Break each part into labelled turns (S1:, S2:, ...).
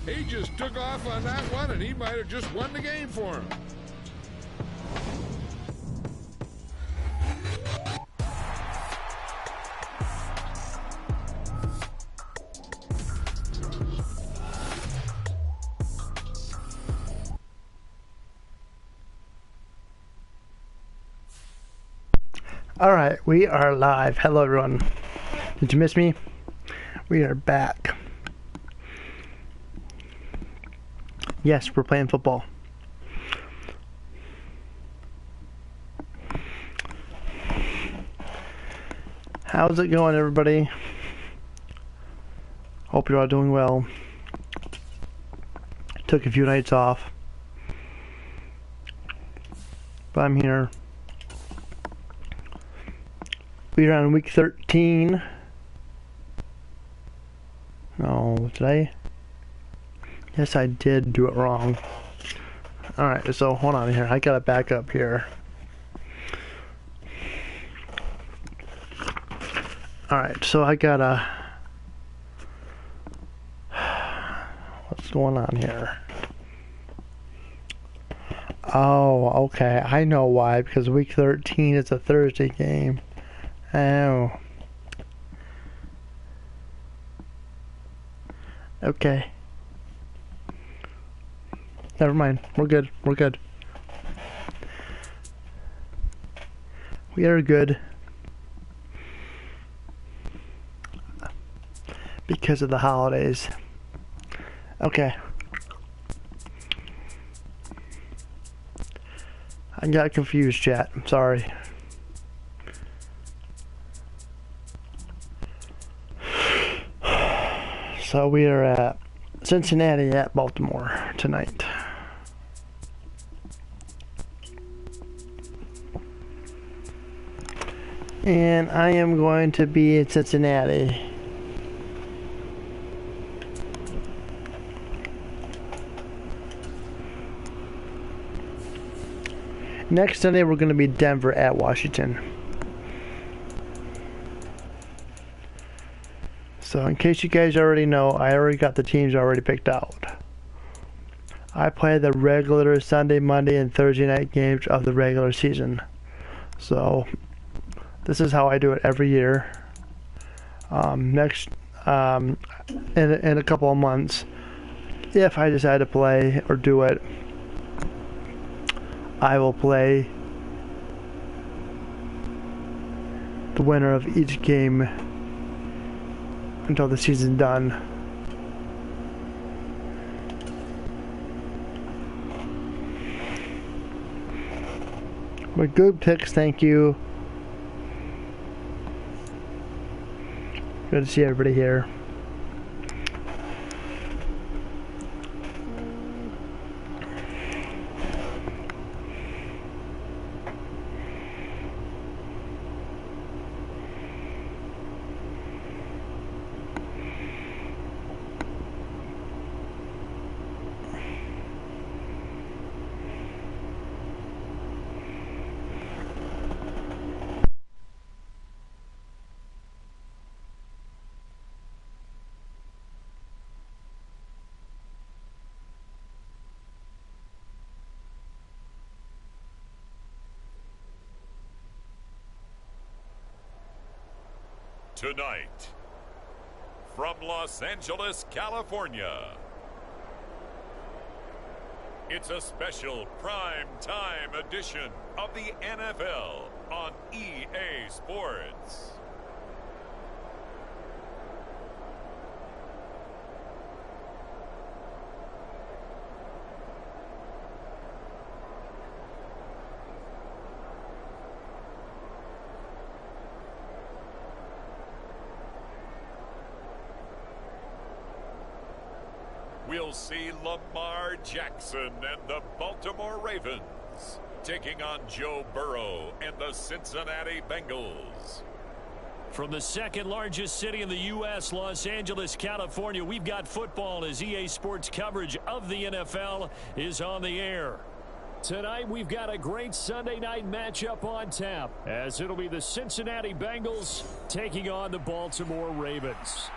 S1: He just took off on that one, and he might have just won the game for him.
S2: All right, we are live. Hello, everyone. Did you miss me? We are back. Yes, we're playing football. How's it going, everybody? Hope you're all doing well. Took a few nights off, but I'm here. We're on week 13. Oh, did I? Yes, I did do it wrong. Alright, so hold on here. I gotta back up here. Alright, so I gotta... What's going on here? Oh, okay. I know why. Because week 13 is a Thursday game. Oh. Okay. Never mind. We're good. We're good. We are good. Because of the holidays. Okay. I got confused, chat. I'm sorry. So we are at Cincinnati at Baltimore tonight. And I am going to be in Cincinnati. Next Sunday we're going to be Denver at Washington. So in case you guys already know, I already got the teams already picked out. I play the regular Sunday, Monday, and Thursday night games of the regular season. So this is how I do it every year. In a couple of months, if I decide to play or do it, I will play the winner of each game until the season's done. But good picks, thank you. Good to see everybody here.
S3: Tonight, from Los Angeles, California, it's a special prime time edition of the NFL on EA Sports. We'll see Lamar Jackson and the Baltimore Ravens taking on Joe Burrow and the Cincinnati Bengals.
S4: From the second largest city in the U.S., Los Angeles, California, we've got football as EA Sports coverage of the NFL is on the air. Tonight, we've got a great Sunday night matchup on tap, as it'll be the Cincinnati Bengals taking on the Baltimore Ravens.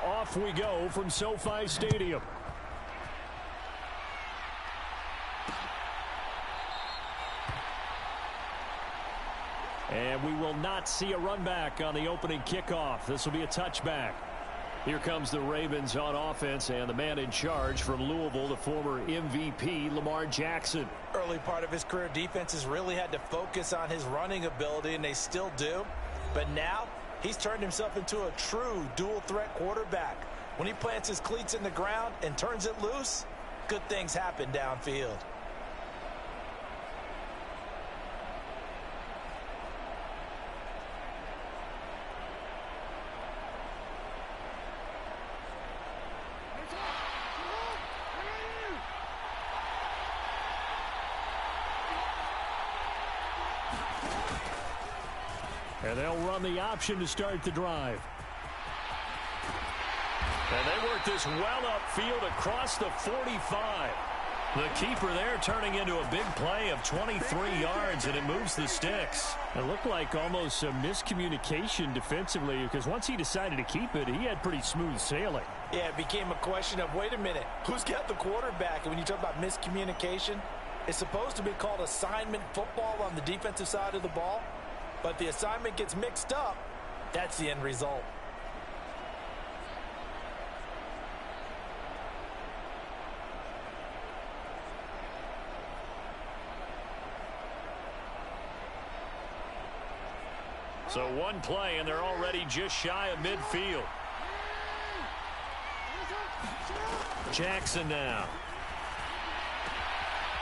S4: off we go from SoFi Stadium. And we will not see a run back on the opening kickoff. This will be a touchback. Here comes the Ravens on offense, and the man in charge from Louisville, the former MVP, Lamar Jackson.
S5: Early part of his career, defenses really had to focus on his running ability, and they still do. But now, he's turned himself into a true dual-threat quarterback. When he plants his cleats in the ground and turns it loose, good things happen downfield.
S4: And they'll run the option to start the drive. And they work this well upfield across the 45. The keeper there turning into a big play of 23 yards, and it moves the sticks. It looked like almost some miscommunication defensively, because once he decided to keep it, he had pretty smooth sailing.
S5: Yeah, it became a question of, wait a minute, who's got the quarterback? And when you talk about miscommunication, it's supposed to be called assignment football on the defensive side of the ball. But the assignment gets mixed up, that's the end result.
S4: So one play, and they're already just shy of midfield. Jackson now.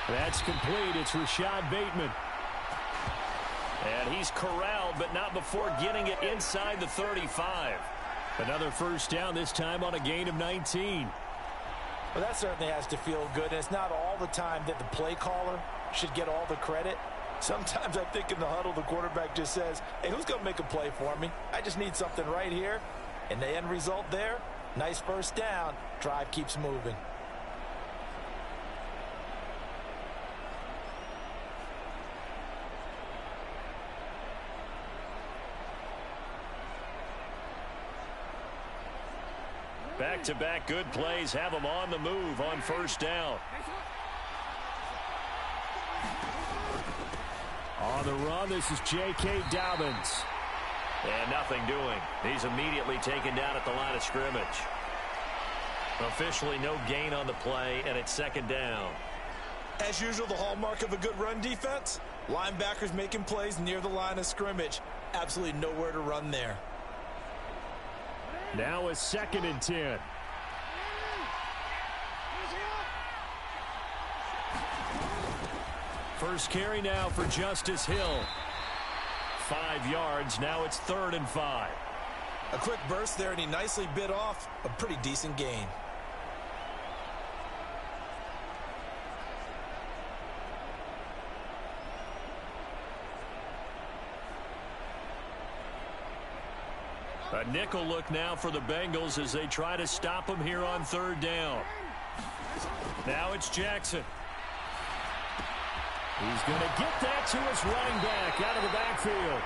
S4: That's complete. It's Rashad Bateman. And he's corralled, but not before getting it inside the 35. Another first down, this time on a gain of 19.
S5: Well, that certainly has to feel good. And it's not all the time that the play caller should get all the credit. Sometimes I think in the huddle, the quarterback just says, hey, who's going to make a play for me? I just need something right here. And the end result there, nice first down. Drive keeps moving.
S4: Back-to-back good plays have them on the move on first down. On the run, this is J.K. Dobbins. And nothing doing. He's immediately taken down at the line of scrimmage. Officially no gain on the play, and it's second down.
S5: As usual, the hallmark of a good run defense, linebackers making plays near the line of scrimmage. Absolutely nowhere to run there.
S4: Now a 2nd and 10. First carry now for Justice Hill. 5 yards. Now it's 3rd and 5.
S5: A quick burst there, and he nicely bit off a pretty decent gain.
S4: A nickel look now for the Bengals as they try to stop him here on 3rd down. Now it's Jackson. He's going to get that to his running back out of the backfield.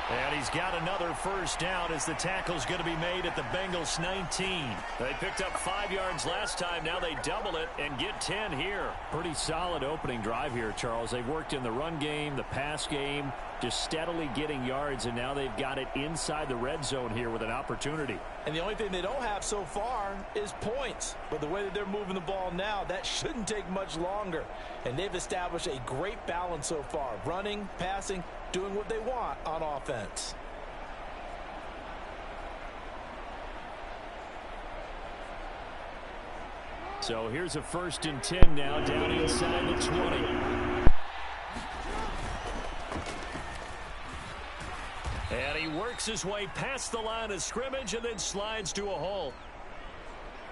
S4: And he's got another first down as the tackle's going to be made at the Bengals 19. They picked up 5 yards last time. Now they double it and get 10 here. Pretty solid opening drive here, Charles. They've worked in the run game, the pass game, just steadily getting yards, and now they've got it inside the red zone here with an opportunity.
S5: And the only thing they don't have so far is points. But the way that they're moving the ball now, that shouldn't take much longer. And they've established a great balance so far. Running, passing, doing what they want on offense.
S4: So here's a 1st and 10 now down inside the 20. And he works his way past the line of scrimmage and then slides to a halt.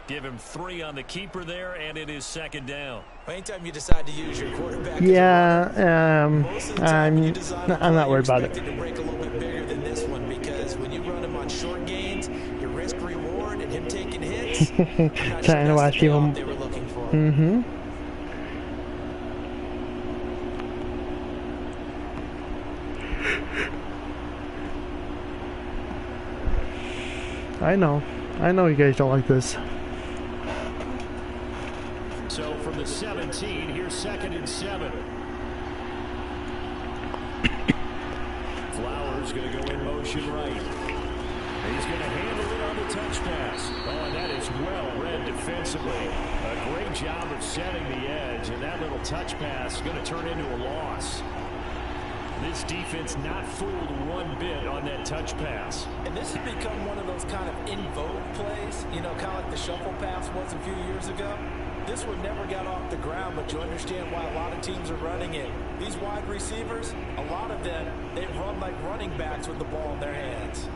S4: Give him 3 on the keeper there, and it is 2nd down.
S5: Anytime you decide to use your quarterback,
S2: I'm not worried about it.
S5: To break a little bit bigger than this one, because when you run him on short gains, your risk reward and him taking hits.
S2: Trying to watch people.
S5: They were looking for.
S2: I know. I know you guys don't like this.
S4: So from the 17, here's 2nd and 7. Flowers going to go in motion right. He's going to handle it on the touch pass. Oh, and that is well read defensively. A great job of setting the edge, and that little touch pass is going to turn into a loss. This defense not fooled one bit on that touch pass.
S5: And this has become one of those kind of in vogue plays, you know, kind of like the shuffle pass was a few years ago. This one never got off the ground, but you understand why a lot of teams are running it. These wide receivers, a lot of them, they run like running backs with the ball in their hands.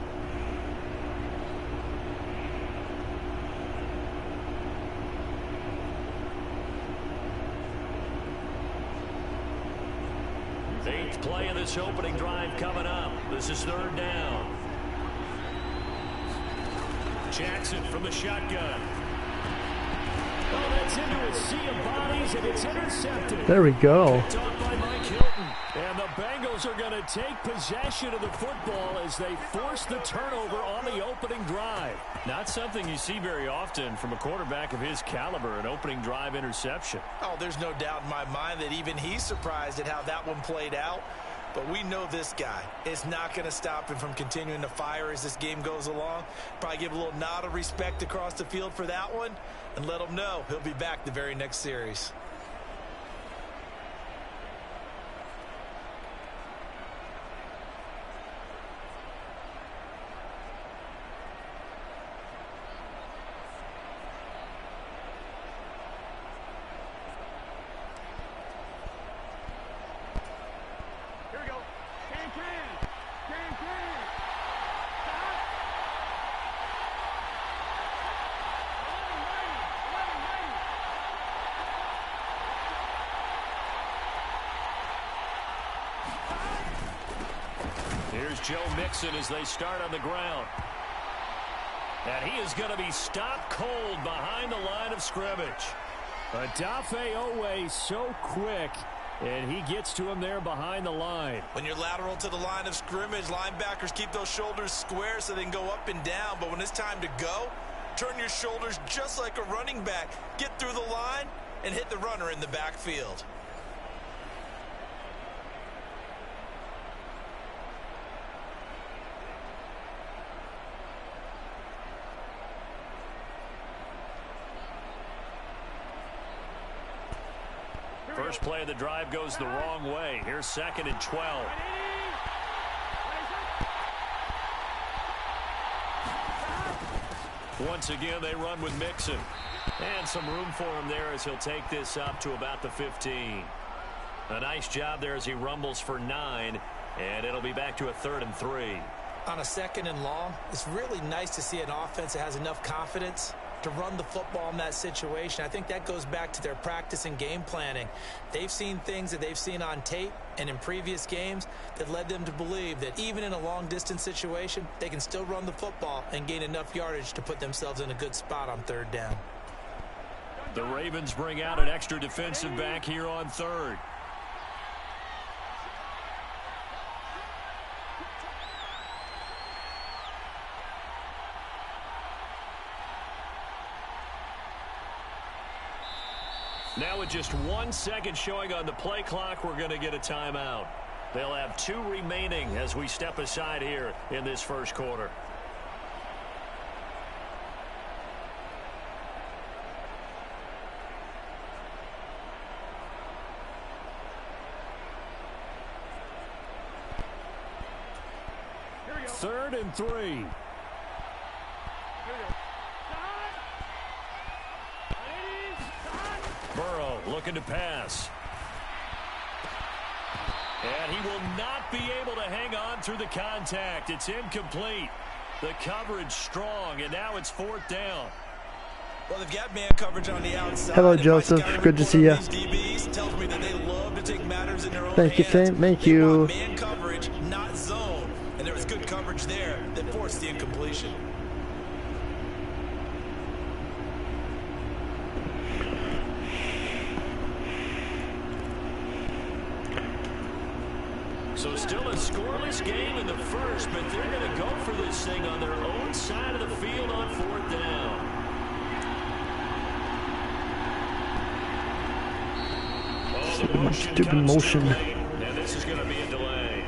S4: Eighth play of this opening drive coming up. This is 3rd down. Jackson from the shotgun. Oh, that's into a sea of bodies, and it's intercepted.
S2: There we go.
S4: Picked off by Mike Hilton. And the Bengals are going to take possession of the football as they force the turnover on the opening drive. Not something you see very often from a quarterback of his caliber, an opening drive interception.
S5: Oh, there's no doubt in my mind that even he's surprised at how that one played out. But we know this guy is not going to stop him from continuing to fire as this game goes along. Probably give a little nod of respect across the field for that one and let him know he'll be back the very next series.
S4: Here's Joe Mixon as they start on the ground. And he is going to be stopped cold behind the line of scrimmage. Odafe Owe so quick, and he gets to him there behind the line.
S5: When you're lateral to the line of scrimmage, linebackers keep those shoulders square so they can go up and down. But when it's time to go, turn your shoulders just like a running back. Get through the line and hit the runner in the backfield.
S4: First play of the drive goes the wrong way. Here's 2nd and 12. Once again, they run with Mixon. And some room for him there as he'll take this up to about the 15. A nice job there as he rumbles for 9. And it'll be back to a 3rd and 3.
S5: On a 2nd and long, it's really nice to see an offense that has enough confidence to run the football in that situation. I think that goes back to their practice and game planning. They've seen things that they've seen on tape and in previous games that led them to believe that even in a long-distance situation, they can still run the football and gain enough yardage to put themselves in a good spot on 3rd down.
S4: The Ravens bring out an extra defensive back here on 3rd. Now with just 1 second showing on the play clock, we're going to get a timeout. They'll have 2 remaining as we step aside here in this first quarter. Third and 3. Burrow looking to pass. And he will not be able to hang on through the contact. It's incomplete. The coverage strong, and now it's 4th down.
S5: Well, they've got man coverage on the outside.
S2: Hello, Joseph. Good to see you.
S5: Tells me that they love to take matters in their own
S2: Thank you,
S5: hands.
S2: thank
S5: They
S2: you.
S5: want man coverage, not zone. And there was good coverage there that forced the incompletion.
S4: So still a scoreless game in the first, but they're going to go for this thing on their own side of the field on 4th down. Oh, the motion
S2: Stupid motion.
S4: And this is going to be a delay.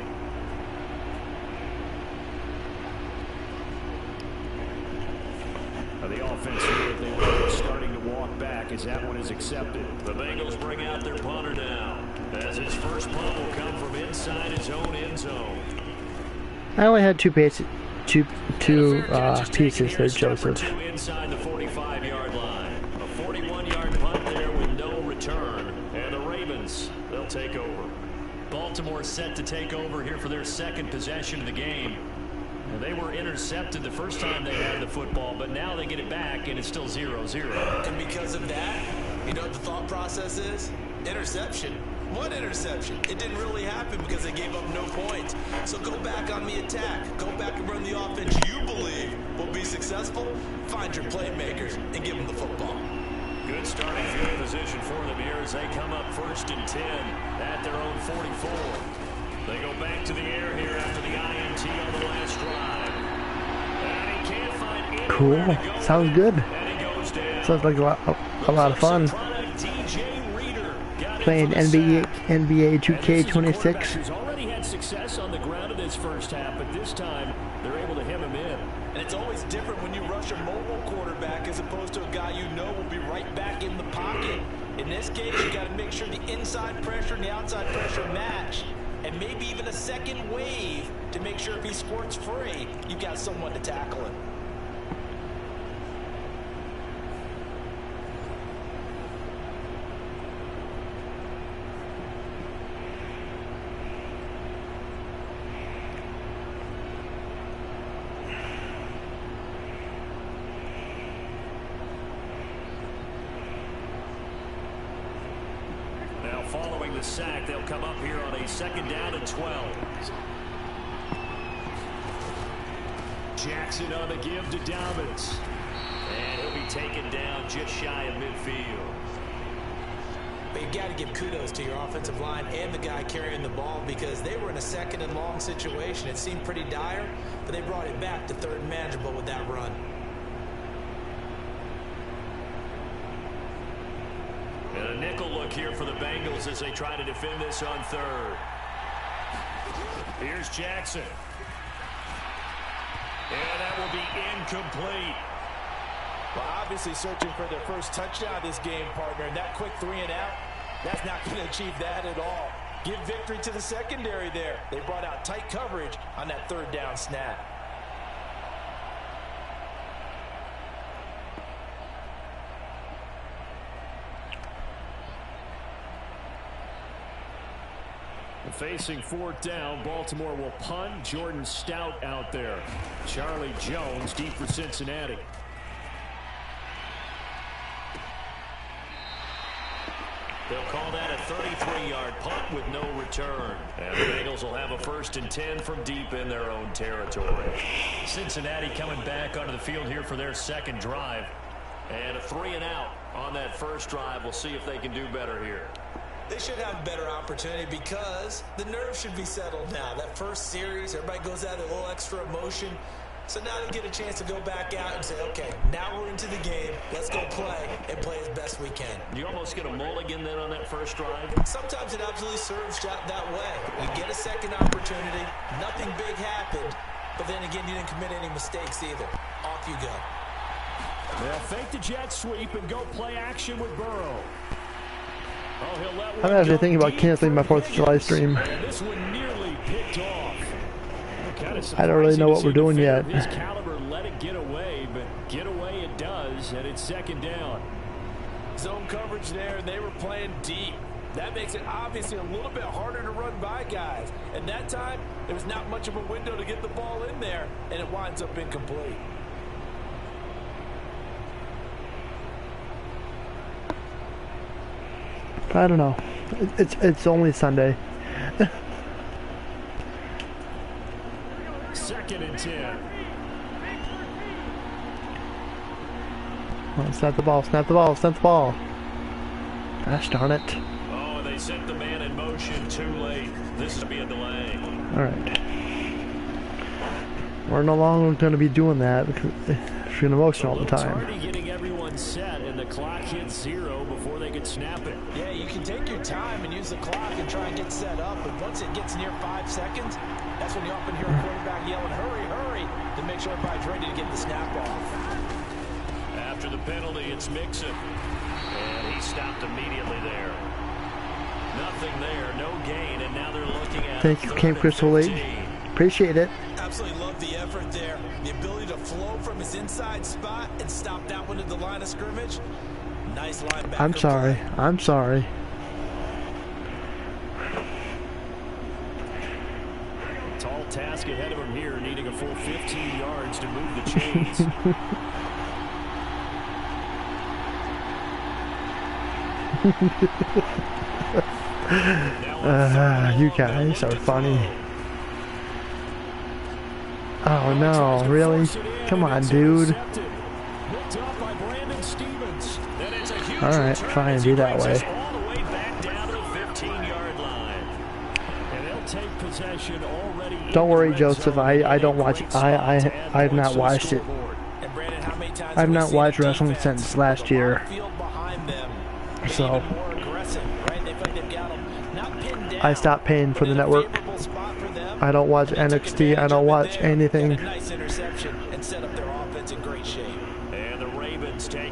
S4: The offense here, they were starting to walk back as that one is accepted. The Bengals bring out their punter now, as his first punt will come from inside his own end zone.
S2: I only had two pieces there, Joseph.
S4: Inside the 45-yard line. A 41-yard punt there with no return. And the Ravens, they'll take over. Baltimore set to take over here for their second possession of the game. They were intercepted the first time they had the football, but now they get it back, and it's still 0-0.
S5: And because of that, you know what the thought process is? Interception. What interception? It didn't really happen because they gave up no points. So go back on the attack. Go back and run the offense you believe will be successful. Find your playmakers and give them the football.
S4: Good starting field position for them here as they come up 1st and 10 at their own 44. They go back to the air here after the INT on the last drive. And he can't find
S2: Cool. Sounds good. Sounds like a lot of fun. Playing NBA 2K26.
S4: He's already had success on the ground in this first half, but this time they're able to hem him in.
S5: And it's always different when you rush a mobile quarterback as opposed to a guy you know will be right back in the pocket. In this case, you got to make sure the inside pressure and the outside pressure match. And maybe even a second wave to make sure if he squirts free, you've got someone to tackle him.
S4: Following the sack, they'll come up here on a 2nd down and 12. Jackson on the give to Dobbins. And he'll be taken down just shy of midfield.
S5: But you've got to give kudos to your offensive line and the guy carrying the ball because they were in a 2nd and long situation. It seemed pretty dire, but they brought it back to 3rd and manageable with that run.
S4: And a nickel look here for the Bengals as they try to defend this on 3rd. Here's Jackson. And that will be incomplete.
S5: Well, obviously searching for their first touchdown this game, partner. And that quick 3 and out, that's not going to achieve that at all. Give victory to the secondary there. They brought out tight coverage on that 3rd down snap.
S4: Facing 4th down, Baltimore will punt. Jordan Stout out there. Charlie Jones deep for Cincinnati. They'll call that a 33-yard punt with no return. And the Bengals will have a 1st and 10 from deep in their own territory. Cincinnati coming back onto the field here for their 2nd drive. And a 3 and out on that first drive. We'll see if they can do better here.
S5: They should have a better opportunity because the nerves should be settled now. That first series, everybody goes out with a little extra emotion. So now they get a chance to go back out and say, okay, now we're into the game. Let's go play and play as best we can.
S4: You almost get a mulligan then on that first drive?
S5: Sometimes it absolutely serves that way. You get a second opportunity. Nothing big happened. But then again, you didn't commit any mistakes either. Off you go.
S4: They'll fake the jet sweep and go play action with Burrow.
S2: I'm actually thinking about canceling my 4th of July stream.
S4: This one nearly picked off.
S2: I don't really know what we're doing yet.
S4: His caliber let it get away, but get away it does, and it's 2nd down.
S5: Zone coverage there, and they were playing deep. That makes it obviously a little bit harder to run by guys. And that time, there was not much of a window to get the ball in there, and it winds up incomplete.
S2: I don't know. It's only Sunday.
S4: 2nd and 10.
S2: Well, snap the ball, snap the ball, snap the ball. Gosh darn it.
S4: Oh, they set the man in motion too late. This is to be a delay.
S2: All right. We're no longer going to be doing that because it's in motion all the time.
S4: It's already getting everyone set, and the clock hits 0 before they can snap it.
S5: Yeah, you can take your time and use the clock and try and get set up, but once it gets near 5 seconds, that's when you often hear a quarterback yelling, hurry, hurry, to make sure everybody's ready to get the snap off.
S4: After the penalty, it's Mixon. And he stopped immediately there. Nothing there, no gain, and now they're looking at
S2: Thank you, Camp Crystal League. Appreciate it.
S5: Absolutely love the effort there. The ability to flow from his inside spot and stop that one at the line of scrimmage. Nice linebacker.
S2: I'm sorry.
S5: Play.
S2: I'm sorry.
S4: Tall task ahead of him here, needing a full 15 yards to move the chains.
S2: You guys are funny. Oh no, really? Come on, dude. Alright, fine, be that way. Don't worry, Joseph, I don't watch, I've not watched it. I've not watched wrestling since last year. So I stopped paying for the network. I don't watch NXT. I don't watch anything.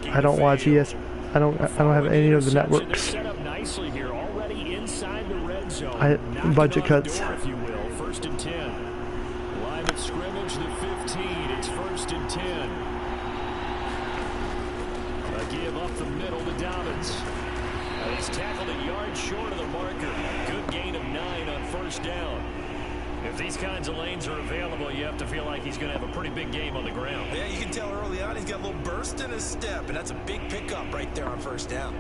S2: I don't watch ES. I don't have any of the networks. Budget cuts.
S4: First and 10. Line of scrimmage, the 15. It's first and 10. A give up the middle to Dobbins. He's tackled a yard short of the marker. Good gain of 9 on first down. If these kinds of lanes are available, you have to feel like he's going to have a pretty big game on the ground.
S5: Yeah, you can tell early on he's got a little burst in his step, and that's a big pickup right there on first down.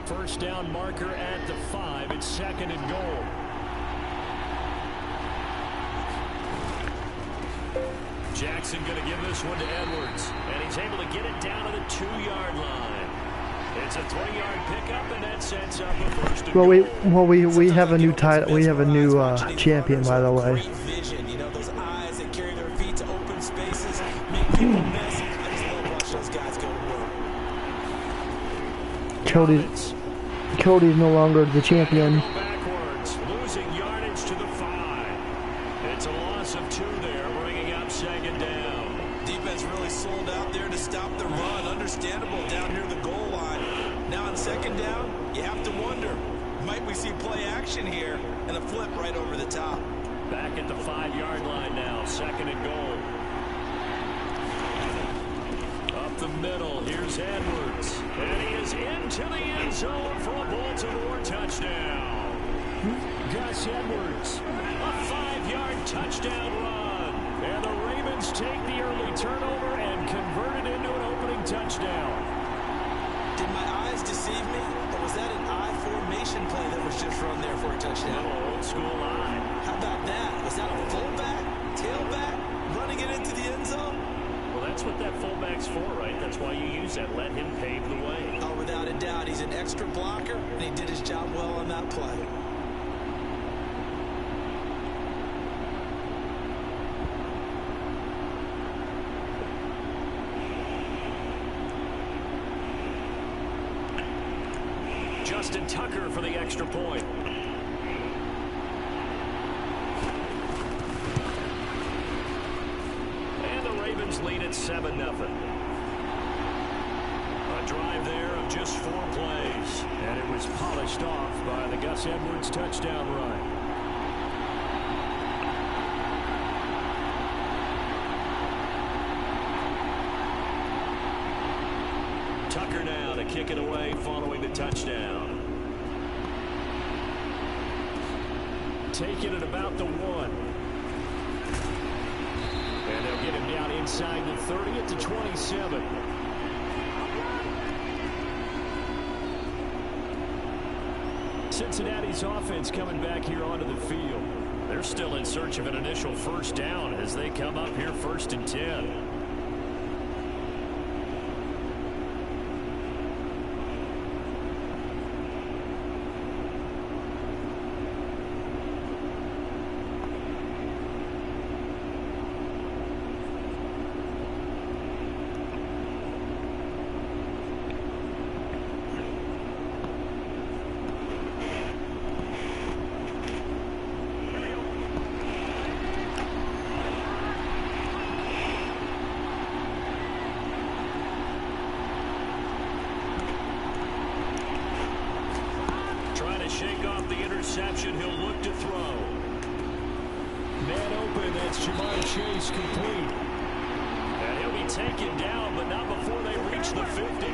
S4: First down marker at the 5. It's second and goal. Jackson going to give this one to Edwards, and he's able to get it down to the 2-yard line. It's a 3-yard pickup, and that sets up a first and goal.
S2: We have a new title. We have a new champion, by the way.
S5: Vision, you know, those eyes that carry their feet to open spaces, make people miss. I just love watching those guys go to work.
S2: Cody's no longer the champion.
S4: Backwards, losing yardage to the 5. It's a loss of 2 there, bringing up second down.
S5: Defense really sold out there to stop the run. Understandable down near the goal line. Now on second down, you have to wonder, might we see play action here and a flip right over the top?
S4: Back at the 5-yard line now, second and goal. Up the middle, here's Edwards. And he is into the end zone for a Baltimore touchdown. Gus Edwards, a 5-yard touchdown run. And the Ravens take the early turnover and convert it into an opening touchdown.
S5: Did my eyes deceive me? Or was that an I formation play that was just run there for a touchdown?
S4: Little old school eye.
S5: How about that? Was that a fullback, tailback, running it into the end zone?
S4: Well, that's what that fullback's for, right? That's why you use that. Let him pave the way.
S5: Oh, without a doubt. He's an extra blocker, and he did his job well on that play.
S4: Justin Tucker for the extra point. And the Ravens lead at 7-0. A drive there of just 4 plays. And it was polished off by the Gus Edwards touchdown run. Tucker now to kick it away following the touchdown. Take it at about the 1. And they'll get him down inside the 30 at the 27. Cincinnati's offense coming back here onto the field. They're still in search of an initial first down as they come up here first and 10. and he'll look to throw. Man open, that's Jamar Chase complete. And he'll be taken down, but not before they reach the 50.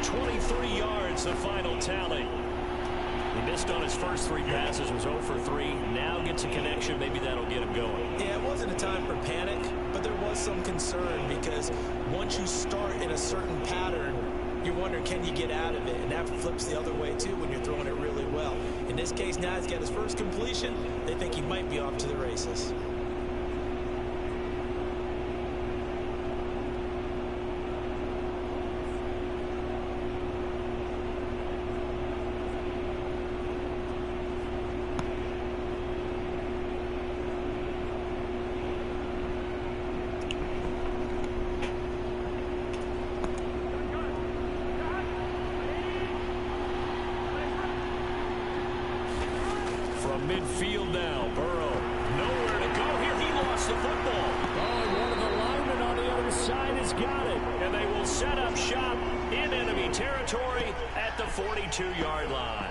S4: 23 yards, the final tally. He missed on his first 3 passes, was 0 for 3. Now gets a connection. Maybe that'll get him going.
S5: Yeah, it wasn't a time for panic, but there was some concern because once you start in a certain pattern, you're wondering, can you get out of it? And that flips the other way, too, when you're throwing it really well. In this case, now he's got his first completion. They think he might be off to the races.
S4: Midfield now. Burrow. Nowhere to go here. He lost the football. Oh, one of the linemen on the other side has got it. And they will set up shop in enemy territory at the 42-yard line.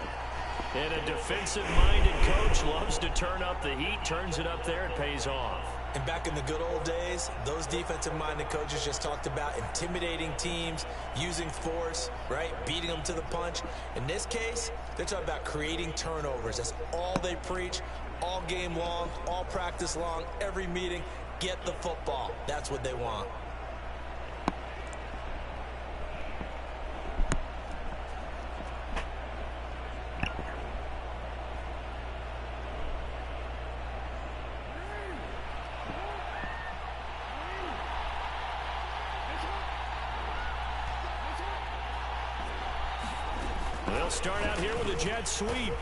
S4: And a defensive-minded coach loves to turn up the heat, turns it up there, it pays off.
S5: And back in the good old days, those defensive-minded coaches just talked about intimidating teams, using force, right, beating them to the punch. In this case, they're talking about creating turnovers. That's all they preach, all game long, all practice long, every meeting. Get the football. That's what they want.
S4: They'll start out here with a jet sweep.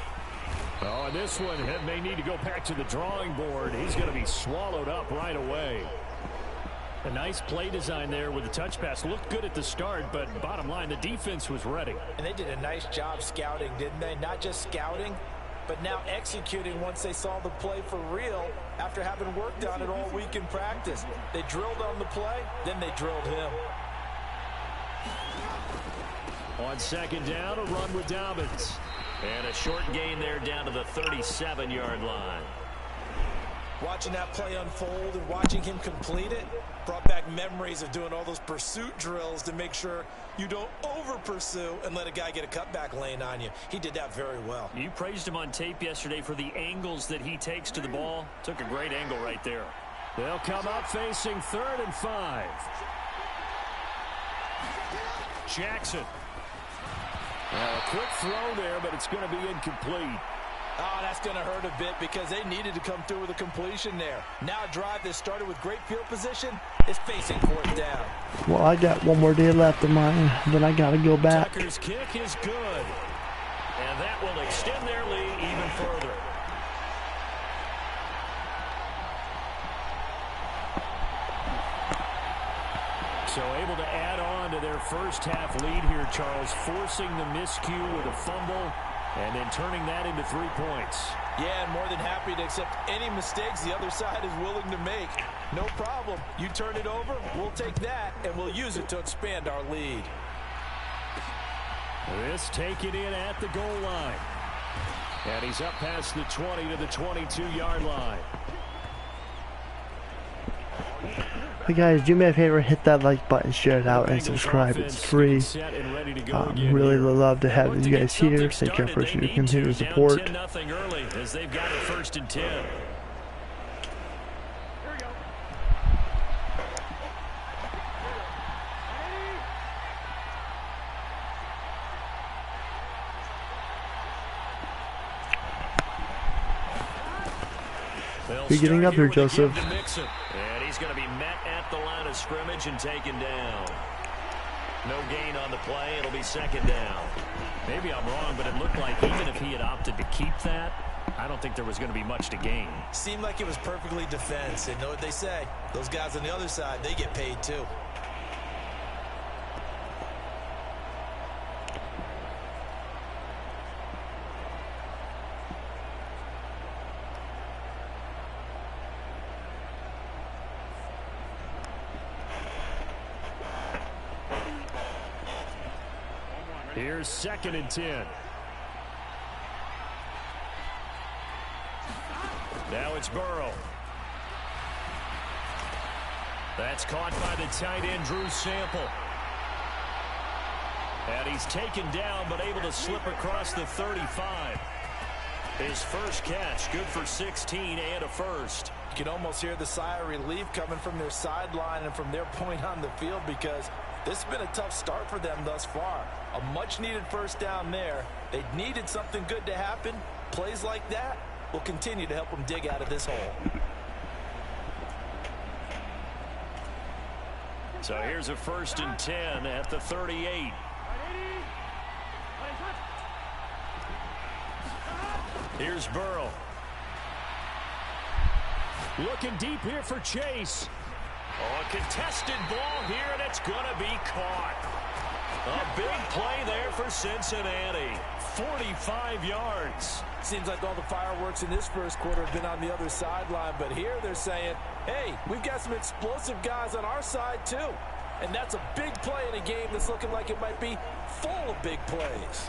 S4: Oh, and this one may need to go back to the drawing board. He's going to be swallowed up right away. A nice play design there with the touch pass. Looked good at the start, but bottom line, the defense was ready.
S5: And they did a nice job scouting, didn't they? Not just scouting, but now executing once they saw the play for real after having worked on it all week in practice. They drilled on the play, then they drilled him.
S4: On second down, a run with Dobbins. And a short gain there down to the 37-yard line.
S5: Watching that play unfold and watching him complete it brought back memories of doing all those pursuit drills to make sure you don't over-pursue and let a guy get a cutback lane on you. He did that very well.
S4: You praised him on tape yesterday for the angles that he takes to the ball. Took a great angle right there. They'll come up facing 3rd and 5. Jackson. A quick throw there, but it's going to be incomplete.
S5: Oh, that's going to hurt a bit because they needed to come through with a completion there. Now a drive that started with great field position is facing 4th down.
S2: Well, I got one more day left of mine, then I got to go back.
S4: Tucker's kick is good. And that will extend their lead even further. So able to add on to their first half lead here, Charles, forcing the miscue with a fumble and then turning that into 3 points.
S5: Yeah, and more than happy to accept any mistakes the other side is willing to make. No problem. You turn it over, we'll take that, and we'll use it to expand our lead.
S4: This taken in at the goal line. And he's up past the 20 to the 22-yard line.
S2: Hey guys, do me a favor, hit that like button, share it out, and subscribe. It's free. Really love to have you guys here. Thank you for your continued support.
S4: Early as they've got it 1st and 10.
S2: You're getting up here, Joseph.
S4: And he's going to be met at the line of scrimmage and taken down. No gain on the play. It'll be 2nd down. Maybe I'm wrong, but it looked like even if he had opted to keep that, I don't think there was going to be much to gain.
S5: Seemed like it was perfectly defense. And know what they say? Those guys on the other side, they get paid too.
S4: Here's 2nd and 10. Now it's Burrow. That's caught by the tight end, Drew Sample. And he's taken down, but able to slip across the 35. His first catch, good for 16 and a first.
S5: You can almost hear the sigh of relief coming from their sideline and from their point on the field, because this has been a tough start for them thus far. A much-needed first down there. They needed something good to happen. Plays like that will continue to help them dig out of this hole.
S4: So here's a 1st and 10 at the 38. Here's Burrow. Looking deep here for Chase. Oh, a contested ball here, and it's going to be caught. A big play there for Cincinnati. 45 yards.
S5: Seems like all the fireworks in this first quarter have been on the other sideline, but here they're saying, hey, we've got some explosive guys on our side too. And that's a big play in a game that's looking like it might be full of big plays.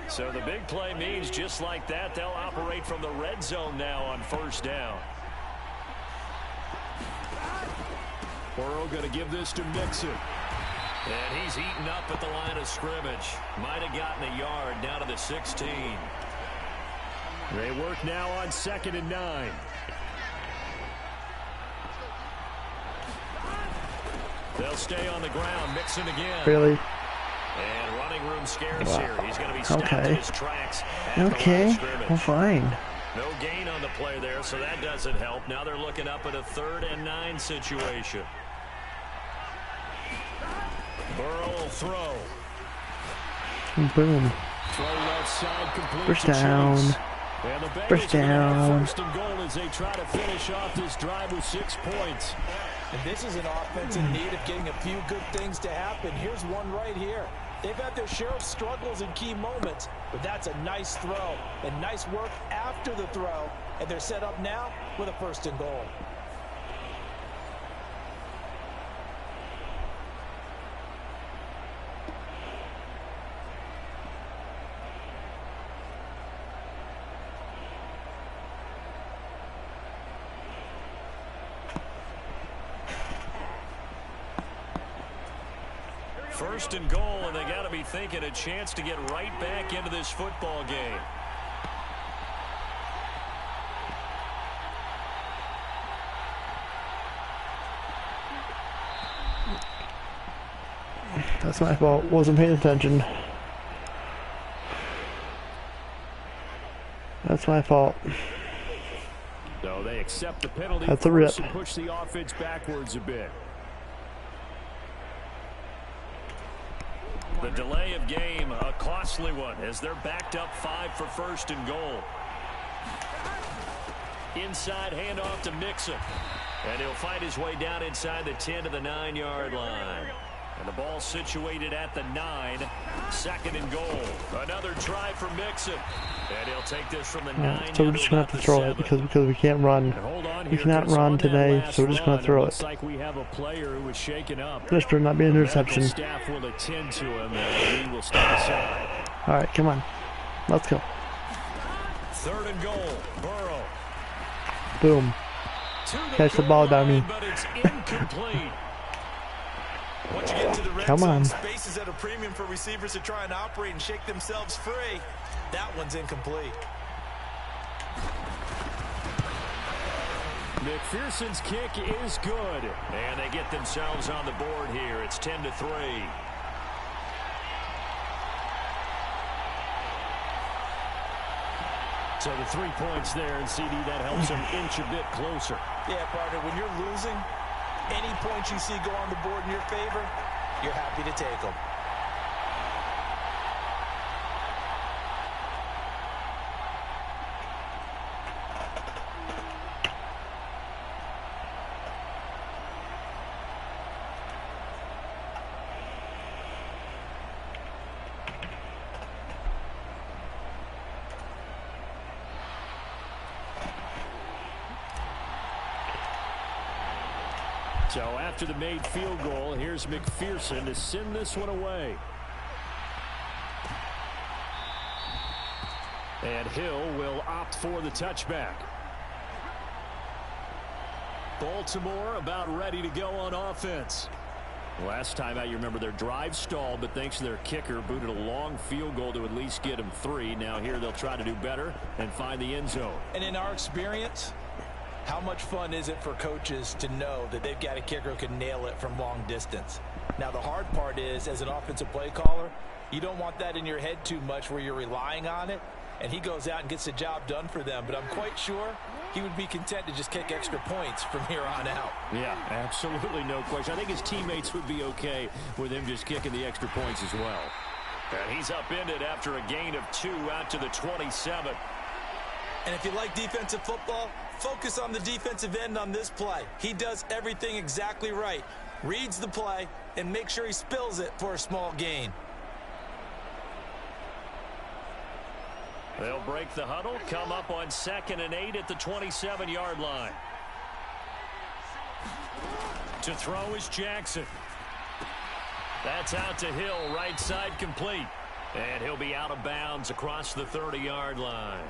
S4: So the big play means just like that, they'll operate from the red zone now on 1st down. Burrow going to give this to Mixon. And he's eaten up at the line of scrimmage. Might have gotten a yard down to the 16. They work now on 2nd and 9. They'll stay on the ground. Mixon again.
S2: Really?
S4: And running room scarce here. He's going to be stopped in his tracks.
S2: Okay, well, fine.
S4: No gain on the play there, so that doesn't help. Now they're looking up at a 3rd and 9 situation. Burrow will throw.
S2: Boom.
S4: Throw left side, complete.
S2: First down.
S4: And the Bengals
S2: First down.
S4: 1st and goal as they try to finish off this drive with 6 points.
S5: And this is an offense in need of getting a few good things to happen. Here's one right here. They've had their share of struggles in key moments, but that's a nice throw and nice work after the throw. And they're set up now with a 1st and goal.
S4: First and goal, and they got to be thinking a chance to get right back into this football game.
S2: That's my fault. Wasn't paying attention. That's my fault.
S4: So they accept the penalty.
S2: That's a rip.
S4: And push the offense backwards a bit. The delay of game, a costly one, as they're backed up 5 for 1st and goal. Inside handoff to Mixon. And he'll fight his way down inside the 10 to the 9-yard line. And the ball situated at the 9. 2nd and goal. Another try for Mixon. And he'll take this from the 9.
S2: So we're just going to have to throw it because we can't run. We cannot run today, so we're just going to throw it.
S4: Looks like we have a player who was shaken up.
S2: This better not be an interception.
S4: Staff will attend to him, and he will step aside.
S2: All right, come on. Let's go.
S4: 3rd and goal. Burrow.
S2: Boom. Catch the ball, dummy.
S4: But it's incomplete.
S5: Once you get to the red
S2: Come
S5: zone,
S2: on.
S5: space is at a premium for receivers to try and operate and shake themselves free. That one's incomplete.
S4: McPherson's kick is good. And they get themselves on the board here. It's 10-3. So the 3 points there, and CD, that helps them inch a bit closer.
S5: Yeah, partner, when you're losing, any points you see go on the board in your favor, you're happy to take them.
S4: So after the made field goal, here's McPherson to send this one away. And Hill will opt for the touchback. Baltimore about ready to go on offense. Last time out, you remember their drive stalled, but thanks to their kicker, booted a long field goal to at least get them 3. Now here they'll try to do better and find the end zone.
S5: And in our experience, how much fun is it for coaches to know that they've got a kicker who can nail it from long distance? Now, the hard part is, as an offensive play caller, you don't want that in your head too much where you're relying on it, and he goes out and gets the job done for them. But I'm quite sure he would be content to just kick extra points from here on out.
S4: Yeah, absolutely no question. I think his teammates would be okay with him just kicking the extra points as well. And he's upended after a gain of 2 out to the 27.
S5: And if you like defensive football, focus on the defensive end on this play. He does everything exactly right. Reads the play and make sure he spills it for a small gain.
S4: They'll break the huddle, come up on 2nd and 8 at the 27-yard line. To throw is Jackson. That's out to Hill, right side complete. And he'll be out of bounds across the 30-yard line.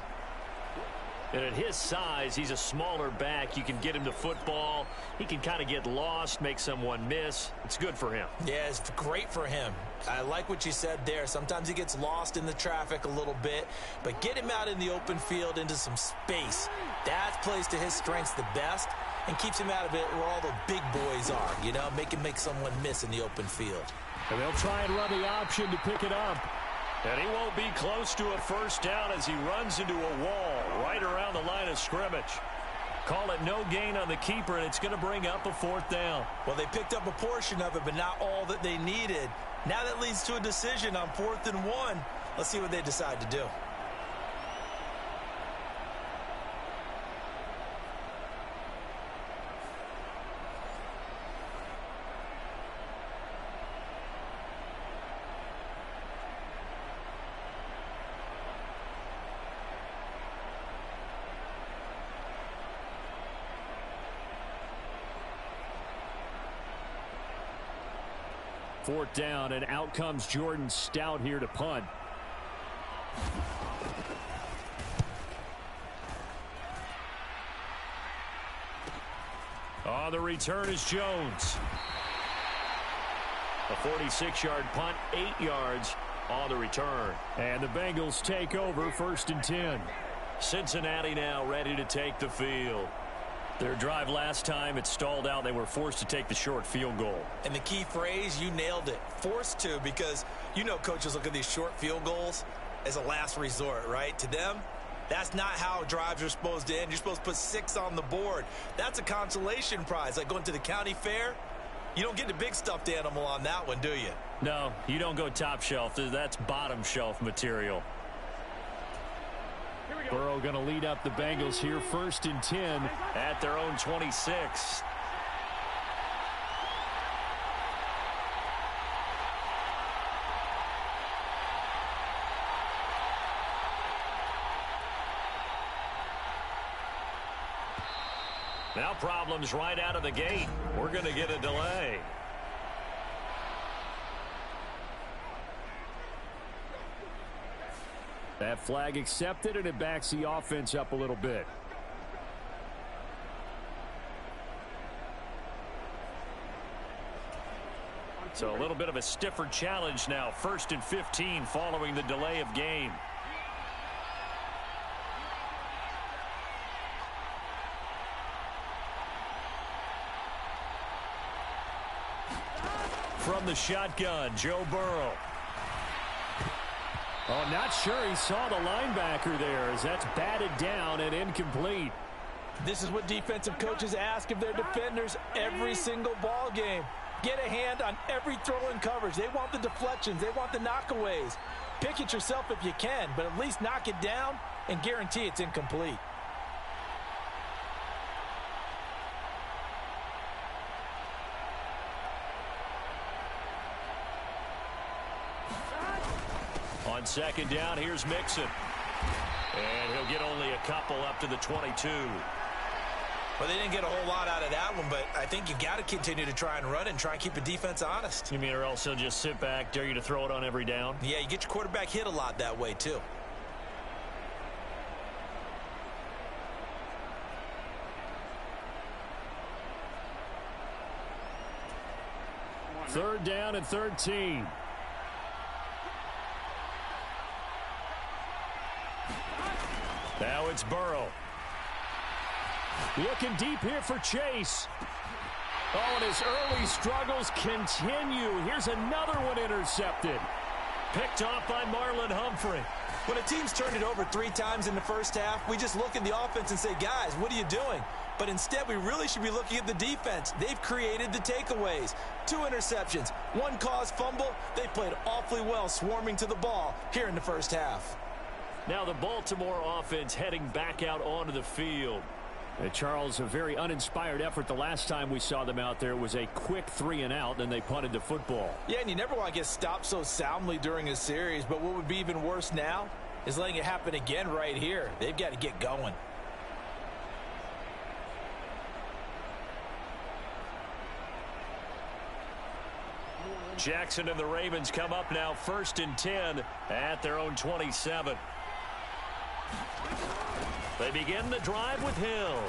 S4: And at his size, he's a smaller back. You can get him the football. He can kind of get lost, make someone miss. It's good for him.
S5: Yeah, it's great for him. I like what you said there. Sometimes he gets lost in the traffic a little bit, but get him out in the open field into some space. That plays to his strengths the best and keeps him out of it where all the big boys are, you know, make someone miss in the open field.
S4: And they'll try and run the option to pick it up. And he won't be close to a first down as he runs into a wall right around the line of scrimmage. Call it no gain on the keeper, and it's going to bring up a 4th down.
S5: Well, they picked up a portion of it, but not all that they needed. Now that leads to a decision on 4th and 1. Let's see what they decide to do.
S4: Fourth down, and out comes Jordan Stout here to punt. On the return is Jones. A 46-yard punt, 8 yards on the return. And the Bengals take over 1st and 10. Cincinnati now ready to take the field. Their drive last time, it stalled out. They were forced to take the short field goal.
S5: And the key phrase, you nailed it. Forced to, because you know coaches look at these short field goals as a last resort, right? To them, that's not how drives are supposed to end. You're supposed to put 6 on the board. That's a consolation prize. Like going to the county fair, you don't get the big stuffed animal on that one, do you?
S4: No, you don't go top shelf. That's bottom shelf material. Burrow going to lead up the Bengals here, 1st and 10 at their own 26. Now problems right out of the gate. We're going to get a delay. That flag accepted, and it backs the offense up a little bit. So a little bit of a stiffer challenge now. 1st and 15 following the delay of game. From the shotgun, Joe Burrow. Oh, not sure he saw the linebacker there as that's batted down and incomplete.
S5: This is what defensive coaches ask of their defenders every single ball game. Get a hand on every throw in coverage. They want the deflections. They want the knockaways. Pick it yourself if you can, but at least knock it down and guarantee it's incomplete.
S4: On 2nd down, here's Mixon. And he'll get only a couple up to the 22.
S5: Well, they didn't get a whole lot out of that one, but I think you got to continue to try and run and try and keep the defense honest.
S4: You mean or else he'll just sit back, dare you to throw it on every down?
S5: Yeah, you get your quarterback hit a lot that way, too.
S4: Third down and 13. Now it's Burrow. Looking deep here for Chase. Oh, and his early struggles continue. Here's another one intercepted. Picked off by Marlon Humphrey.
S5: When a team's turned it over 3 times in the first half, we just look at the offense and say, guys, what are you doing? But instead, we really should be looking at the defense. They've created the takeaways. 2 interceptions, 1 caused fumble. They played awfully well swarming to the ball here in the first half.
S4: Now the Baltimore offense heading back out onto the field. Charles, a very uninspired effort the last time we saw them out there. It was a quick 3 and out, and they punted the football.
S5: Yeah, and you never want to get stopped so soundly during a series, but what would be even worse now is letting it happen again right here. They've got to get going.
S4: Jackson and the Ravens come up now 1st and 10 at their own 27. They begin the drive with Hill.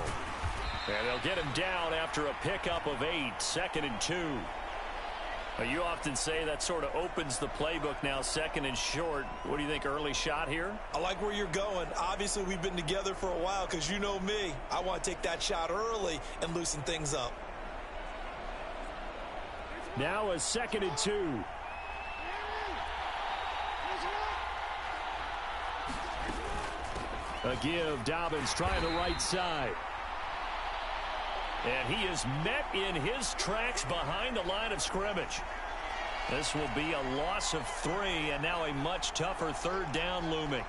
S4: And they'll get him down after a pickup of 8, 2nd and 2. You often say that sort of opens the playbook now, 2nd and short. What do you think, early shot here?
S5: I like where you're going. Obviously, we've been together for a while because you know me. I want to take that shot early and loosen things up.
S4: Now a 2nd and 2. A give, Dobbins trying the right side. And he is met in his tracks behind the line of scrimmage. This will be a loss of 3, and now a much tougher 3rd down looming.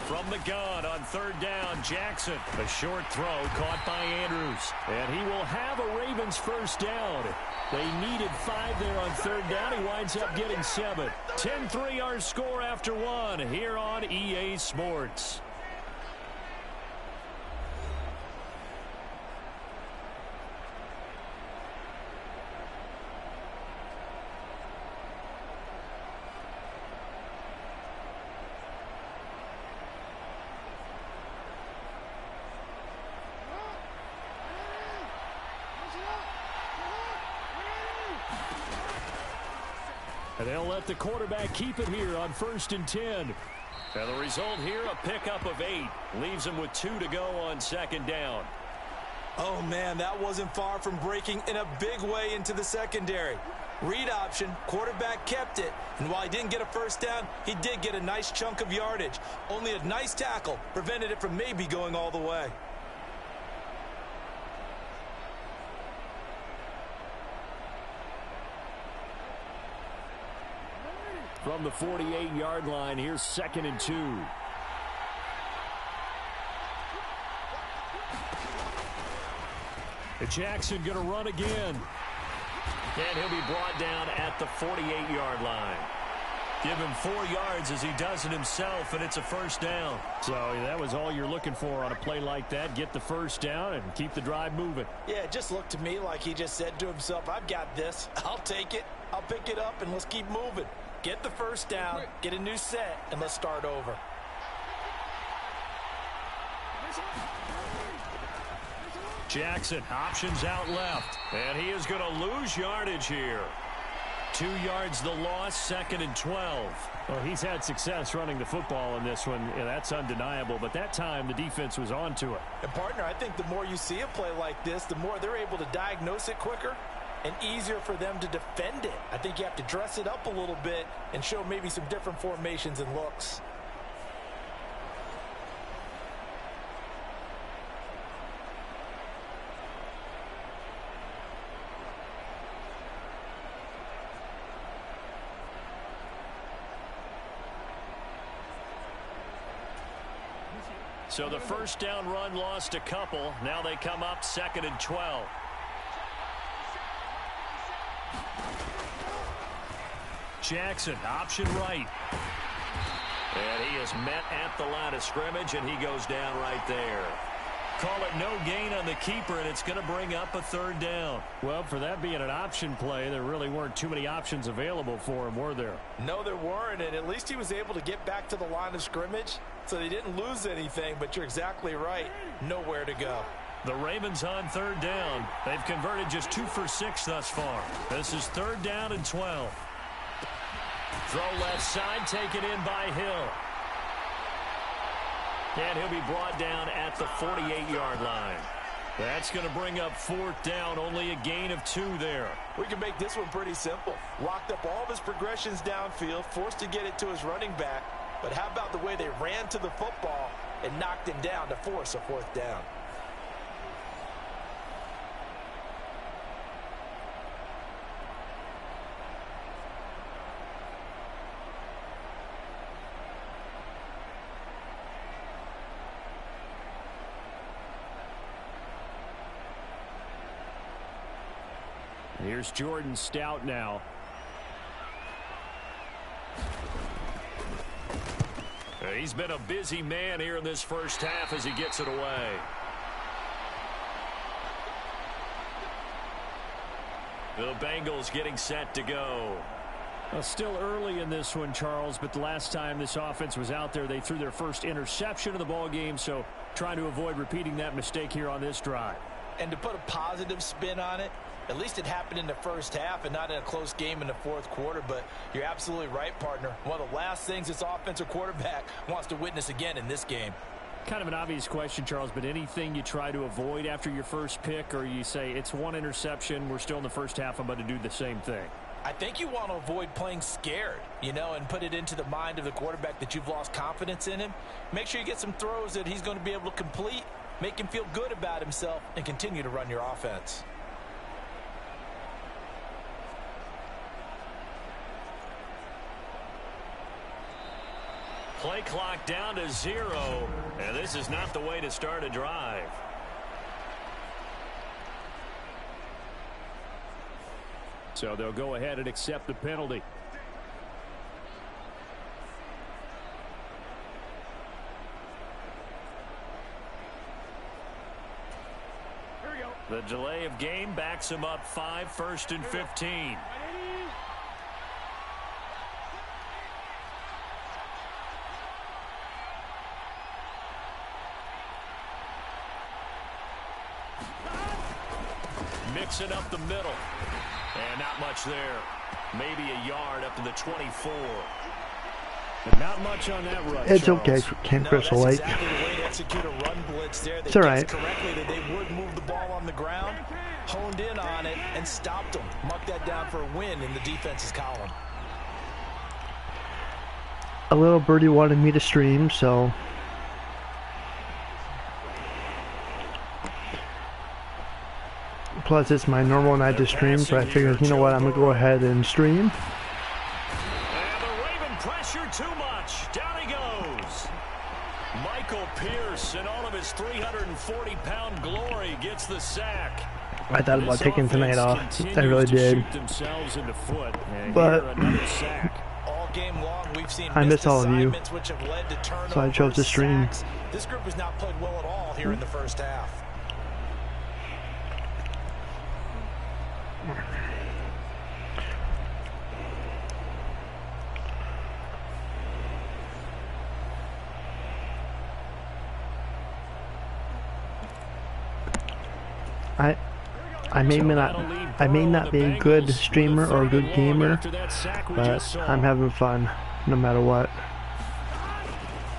S4: From the gun on 3rd down, Jackson. A short throw caught by Andrews. And he will have a Ravens 1st down. They needed 5 there on 3rd down. He winds up getting 7. 10-3 our score after 1 here on EA Sports. And they'll let the quarterback keep it here on 1st and 10. And the result here, a pickup of 8. Leaves him with 2 to go on 2nd down.
S5: Oh, man, that wasn't far from breaking in a big way into the secondary. Read option, quarterback kept it. And while he didn't get a 1st down, he did get a nice chunk of yardage. Only a nice tackle prevented it from maybe going all the way.
S4: From the 48-yard line, here's 2nd and 2. And Jackson going to run again. And he'll be brought down at the 48-yard line. Give him 4 yards as he does it himself, and it's a 1st down. So that was all you're looking for on a play like that. Get the 1st down and keep the drive moving.
S5: Yeah, it just looked to me like he just said to himself, I've got this. I'll take it. I'll pick it up, and let's keep moving. Get the 1st down, get a new set, and let's start over.
S4: Jackson options out left, and he is going to lose yardage here. 2 yards the loss, 2nd and 12.
S6: Well, he's had success running the football in this one. Yeah, that's undeniable, but that time the defense was on to it.
S5: And, partner, I think the more you see a play like this, the more they're able to diagnose it quicker and easier for them to defend it. I think you have to dress it up a little bit and show maybe some different formations and looks.
S4: So the first down run lost a couple. Now they come up 2nd and 12. Jackson, option right. And he is met at the line of scrimmage, and he goes down right there. Call it no gain on the keeper, and it's going to bring up a 3rd down.
S6: Well, for that being an option play, there really weren't too many options available for him, were there?
S5: No, there weren't, and at least he was able to get back to the line of scrimmage, so they didn't lose anything, but you're exactly right. Nowhere to go.
S4: The Ravens on 3rd down. They've converted just 2 for 6 thus far. This is 3rd down and 12. Throw left side, taken in by Hill. And he'll be brought down at the 48-yard line. That's going to bring up 4th down, only a gain of 2 there.
S5: We can make this one pretty simple. Locked up all of his progressions downfield, forced to get it to his running back. But how about the way they ran to the football and knocked him down to force a 4th down?
S6: Here's Jordan Stout now.
S4: He's been a busy man here in this first half as he gets it away. The Bengals getting set to go.
S6: Well, still early in this one, Charles, but the last time this offense was out there, they threw their first interception of the ball game, so trying to avoid repeating that mistake here on this drive.
S5: And to put a positive spin on it, at least it happened in the first half and not in a close game in the 4th quarter. But you're absolutely right, partner. One of the last things this offensive quarterback wants to witness again in this game.
S6: Kind of an obvious question, Charles, but anything you try to avoid after your first pick, or you say it's 1 interception, we're still in the first half, I'm about to do the same thing?
S5: I think you want to avoid playing scared, and put it into the mind of the quarterback that you've lost confidence in him. Make sure you get some throws that he's going to be able to complete, make him feel good about himself, and continue to run your offense.
S4: Play clock down to 0, and this is not the way to start a drive.
S6: So they'll go ahead and accept the penalty.
S4: The delay of game backs him up 5, 1st and 15. Mixing up the middle. And not much there. Maybe a yard up to the 24.
S6: But not much on that run.
S2: It's
S6: Charles.
S2: okay for Camp Crystal Lake.
S5: Exactly the way to execute a run blitz there.
S2: It's all right.
S5: Correctly that they would move the ball on the ground, honed in on it, and stopped them. Mark that down for a win in the defense's column.
S2: A little birdie wanted me to stream, so plus it's my normal night to stream, so I figured, you know what, I'm gonna go ahead and stream.
S4: And the Raven pressure too much. Down he goes. Michael Pierce in all of his 340-pound glory gets the sack.
S2: I thought about taking tonight off. I really did. But
S5: all game long, we've seen
S2: I miss all of you,
S5: which have led to turnovers,
S2: so I chose to stream.
S5: sacks. This group has not played well at all here in the first half.
S2: I may not be a good streamer or a good gamer, but I'm having fun no matter what.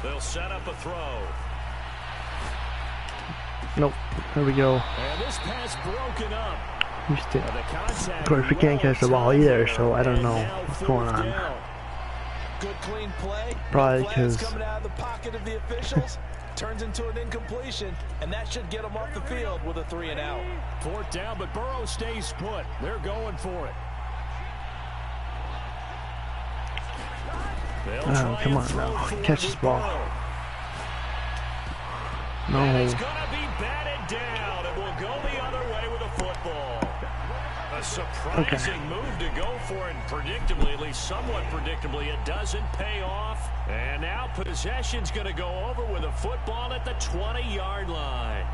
S4: They'll set up a throw.
S2: Nope. Here we go.
S4: And this pass broken up.
S2: Of course, we can't catch the ball either, so I don't know what's going on.
S5: Good clean play.
S2: Probably because
S5: coming out of the pocket of the officials turns into an incompletion, and that should get them off the field with a 3 and out.
S6: 4th down, but Burrow stays put. They're going for it.
S2: oh, come on now, catch this ball. No.
S4: And it's going to be batted down. It will go the other way with a football. A surprising move to go for it, and predictably, at least somewhat predictably, it doesn't pay off. And now possession's going to go over with a football at the 20-yard line.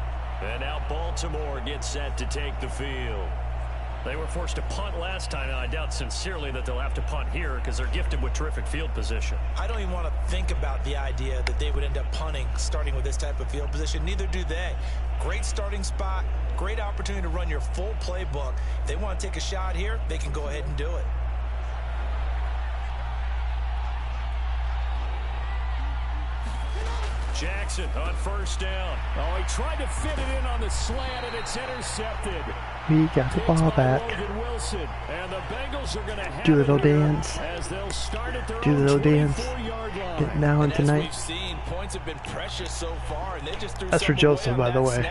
S4: And now Baltimore gets set to take the field.
S6: They were forced to punt last time, and I doubt sincerely that they'll have to punt here because they're gifted with terrific field position.
S5: I don't even want to think about the idea that they would end up punting starting with this type of field position. Neither do they. Great starting spot, great opportunity to run your full playbook. If they want to take a shot here, they can go ahead and do it.
S4: Jackson on first down.
S6: Oh, he tried to fit it in on the slant, and it's intercepted.
S2: We got the ball back.
S6: Wilson, and the Bengals are going to have
S2: do a little dance. Do the little dance. Get now and tonight. That's for Joseph, by the way.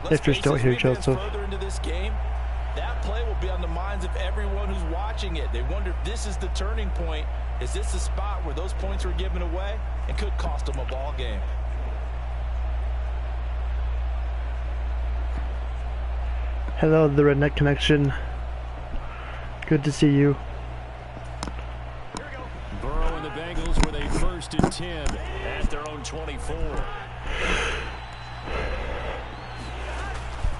S2: If you're still here, Joseph.
S5: That play will be on the minds of everyone who's watching it. They wonder if this is the turning point. Is this the spot where those points were given away? It could cost them a ball game.
S2: Hello, the Redneck Connection. Good to see you.
S4: Burrow and the Bengals with a 1st and 10 at their own 24.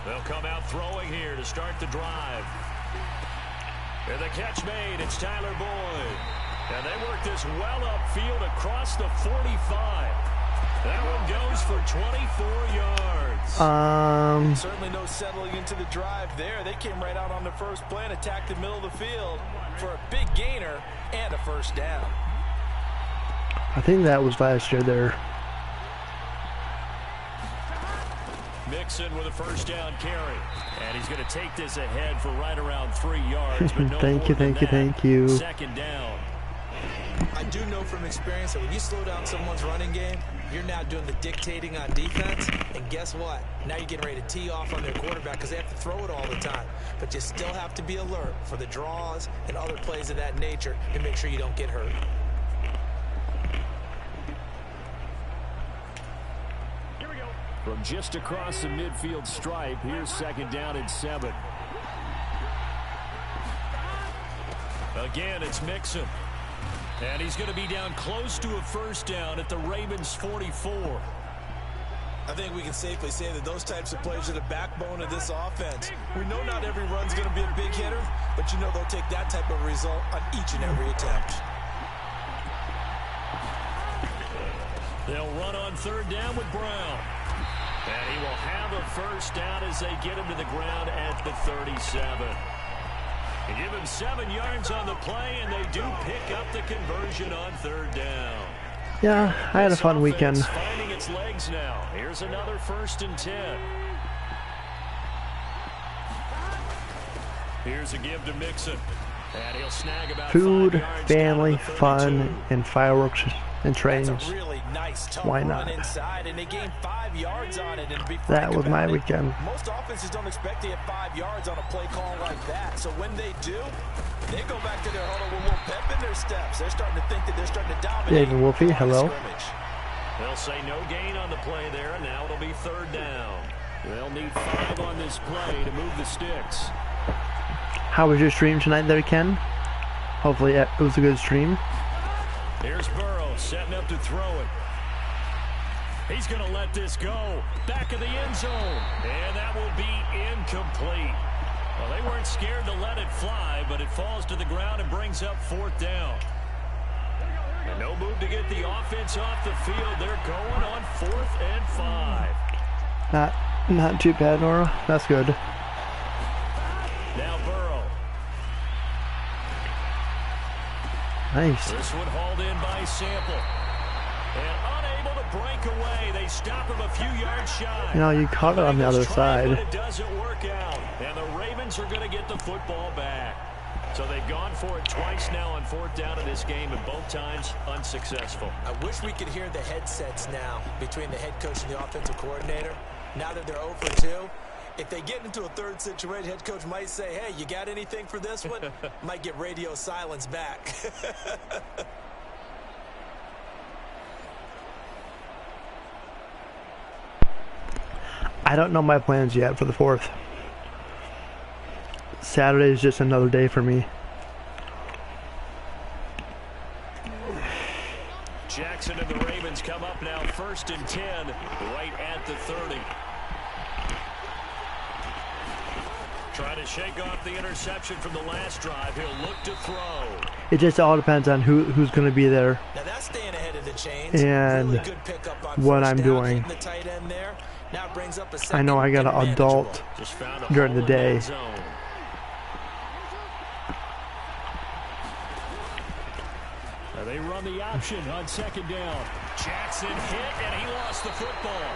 S4: They'll come out throwing here to start the drive. And the catch made. It's Tyler Boyd. And they work this well upfield across the 45. That one goes for 24 yards.
S5: Certainly no settling into the drive there. They came right out on the first play and attacked the middle of the field for a big gainer and a 1st down.
S2: I think that was last year there.
S4: Mixon with a 1st down carry. And he's going to take this ahead for right around 3 yards. But no
S2: thank you.
S4: 2nd down.
S5: I do know from experience that when you slow down someone's running game, you're now doing the dictating on defense. And guess what? Now you're getting ready to tee off on their quarterback because they have to throw it all the time. But you still have to be alert for the draws and other plays of that nature to make sure you don't get hurt.
S4: Here we go.
S6: From just across the midfield stripe, here's 2nd down and 7.
S4: Again, it's Mixon. And he's going to be down close to a 1st down at the Ravens' 44.
S5: I think we can safely say that those types of plays are the backbone of this offense. We know not every run's going to be a big hitter, but you know they'll take that type of result on each and every attempt.
S4: They'll run on 3rd down with Brown. And he will have a 1st down as they get him to the ground at the 37. They give him 7 yards on the play, and they do pick up the conversion on 3rd down.
S2: Yeah, I had a fun weekend.
S4: Finding its legs now. Here's another 1st and 10. Here's a give to Mixon. And he'll snag about
S2: Food,
S4: 5 yards
S2: family,
S4: down to the 32.
S2: fun, and fireworks and trains.
S5: That's a really nice tough
S2: Why
S5: run
S2: not?
S5: inside, and they gained 5 yards on it. And
S2: That was my weekend.
S5: Most offenses don't expect to get 5 yards on a play call like that. So when they do, they go back to their huddle with a little pep in their steps. They're starting to think that they're starting to dominate.
S2: David Wolfie, hello.
S4: They'll say no gain on the play there, and now it'll be 3rd down. They'll need 5 on this play to move the sticks.
S2: How was your stream tonight there, Ken? Hopefully it was a good stream.
S4: Here's Burrow setting up to throw it. He's going to let this go. Back of the end zone. And that will be incomplete. Well, they weren't scared to let it fly, but it falls to the ground and brings up 4th down. And no move to get the offense off the field. They're going on 4th and 5.
S2: Not too bad, N.O.R.A. That's good.
S4: Now Burrow.
S2: Nice.
S4: This one hauled in by Sample. And unable to break away. They stop him a few yards shy.
S2: You know, you caught it on the other side.
S4: But it doesn't work out. And the Ravens are going to get the football back. So they've gone for it twice now on 4th down in this game, and both times unsuccessful.
S5: I wish we could hear the headsets now between the head coach and the offensive coordinator. Now that they're 0 for 2, if they get into a 3rd situation, head coach might say, hey, you got anything for this one? Might get radio silence back.
S2: I don't know my plans yet for the 4th. Saturday is just another day for me.
S4: Jackson and the Ravens come up now 1st and 10, right at the 30. Trying to shake off the interception from the last drive. He'll look to throw.
S2: It just all depends on who's going to be there.
S5: Now that's staying ahead of the chains.
S2: And
S5: really good pickup on
S2: what
S5: first
S2: I'm
S5: down,
S2: doing.
S5: hitting the tight end there. Now it brings up a
S2: I know I got an adult during the day.
S4: They run the option on 2nd down. Jackson hit, and he lost the football.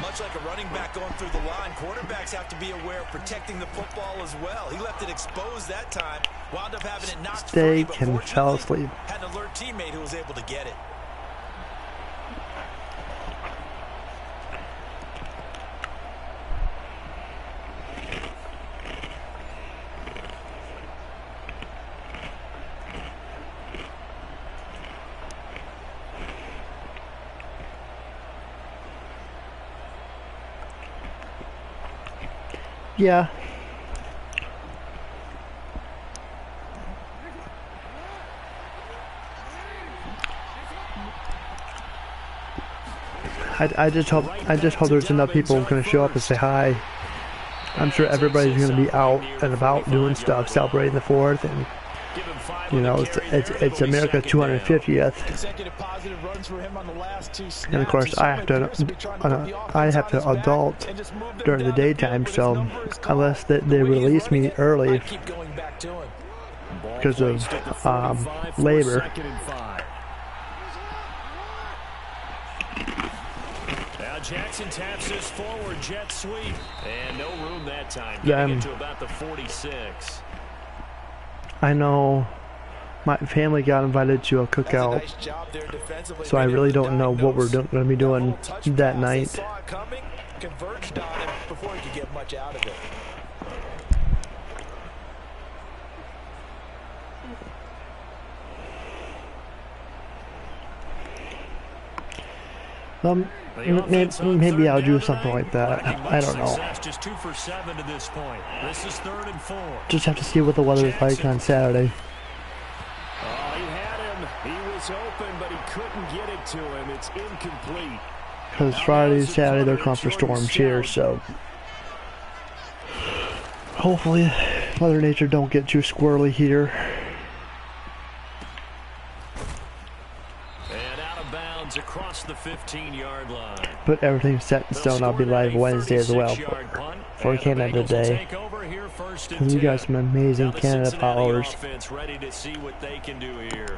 S5: Much like a running back going through the line, quarterbacks have to be aware of protecting the football as well. He left it exposed that time, wound up having it knocked free, but
S2: fell asleep.
S5: Had an alert teammate who was able to get it.
S2: Yeah. I just hope there's enough people going to show up and say hi. I'm sure everybody's going to be out and about doing stuff, celebrating the 4th, and you know, it's America's 250th, and of course I have to adult during the daytime. So unless they release me early because of labor.
S4: Now Jackson taps this forward jet sweep, and no room that time. Getting it to about the 46.
S2: I know my family got invited to a cookout, so I really don't know what we're going to be doing that night.
S5: Converged on him before he could get much out of it.
S2: Maybe I'll do something like that. I don't know.
S4: Just 2 for 7 to this point. This is 3rd and 4.
S2: Just have to see what the weather is like on Saturday.
S4: Oh, he had him. He was open, but he couldn't get it to him. It's incomplete.
S2: Because Friday and Saturday they're calling for storms here, so hopefully Mother Nature don't get too squirrely here.
S4: Across the 15-yard line.
S2: But everything's set in stone. I'll be live Wednesday as well for Canada Day. And you got some amazing Canada followers.
S4: Ready to see what they can do here.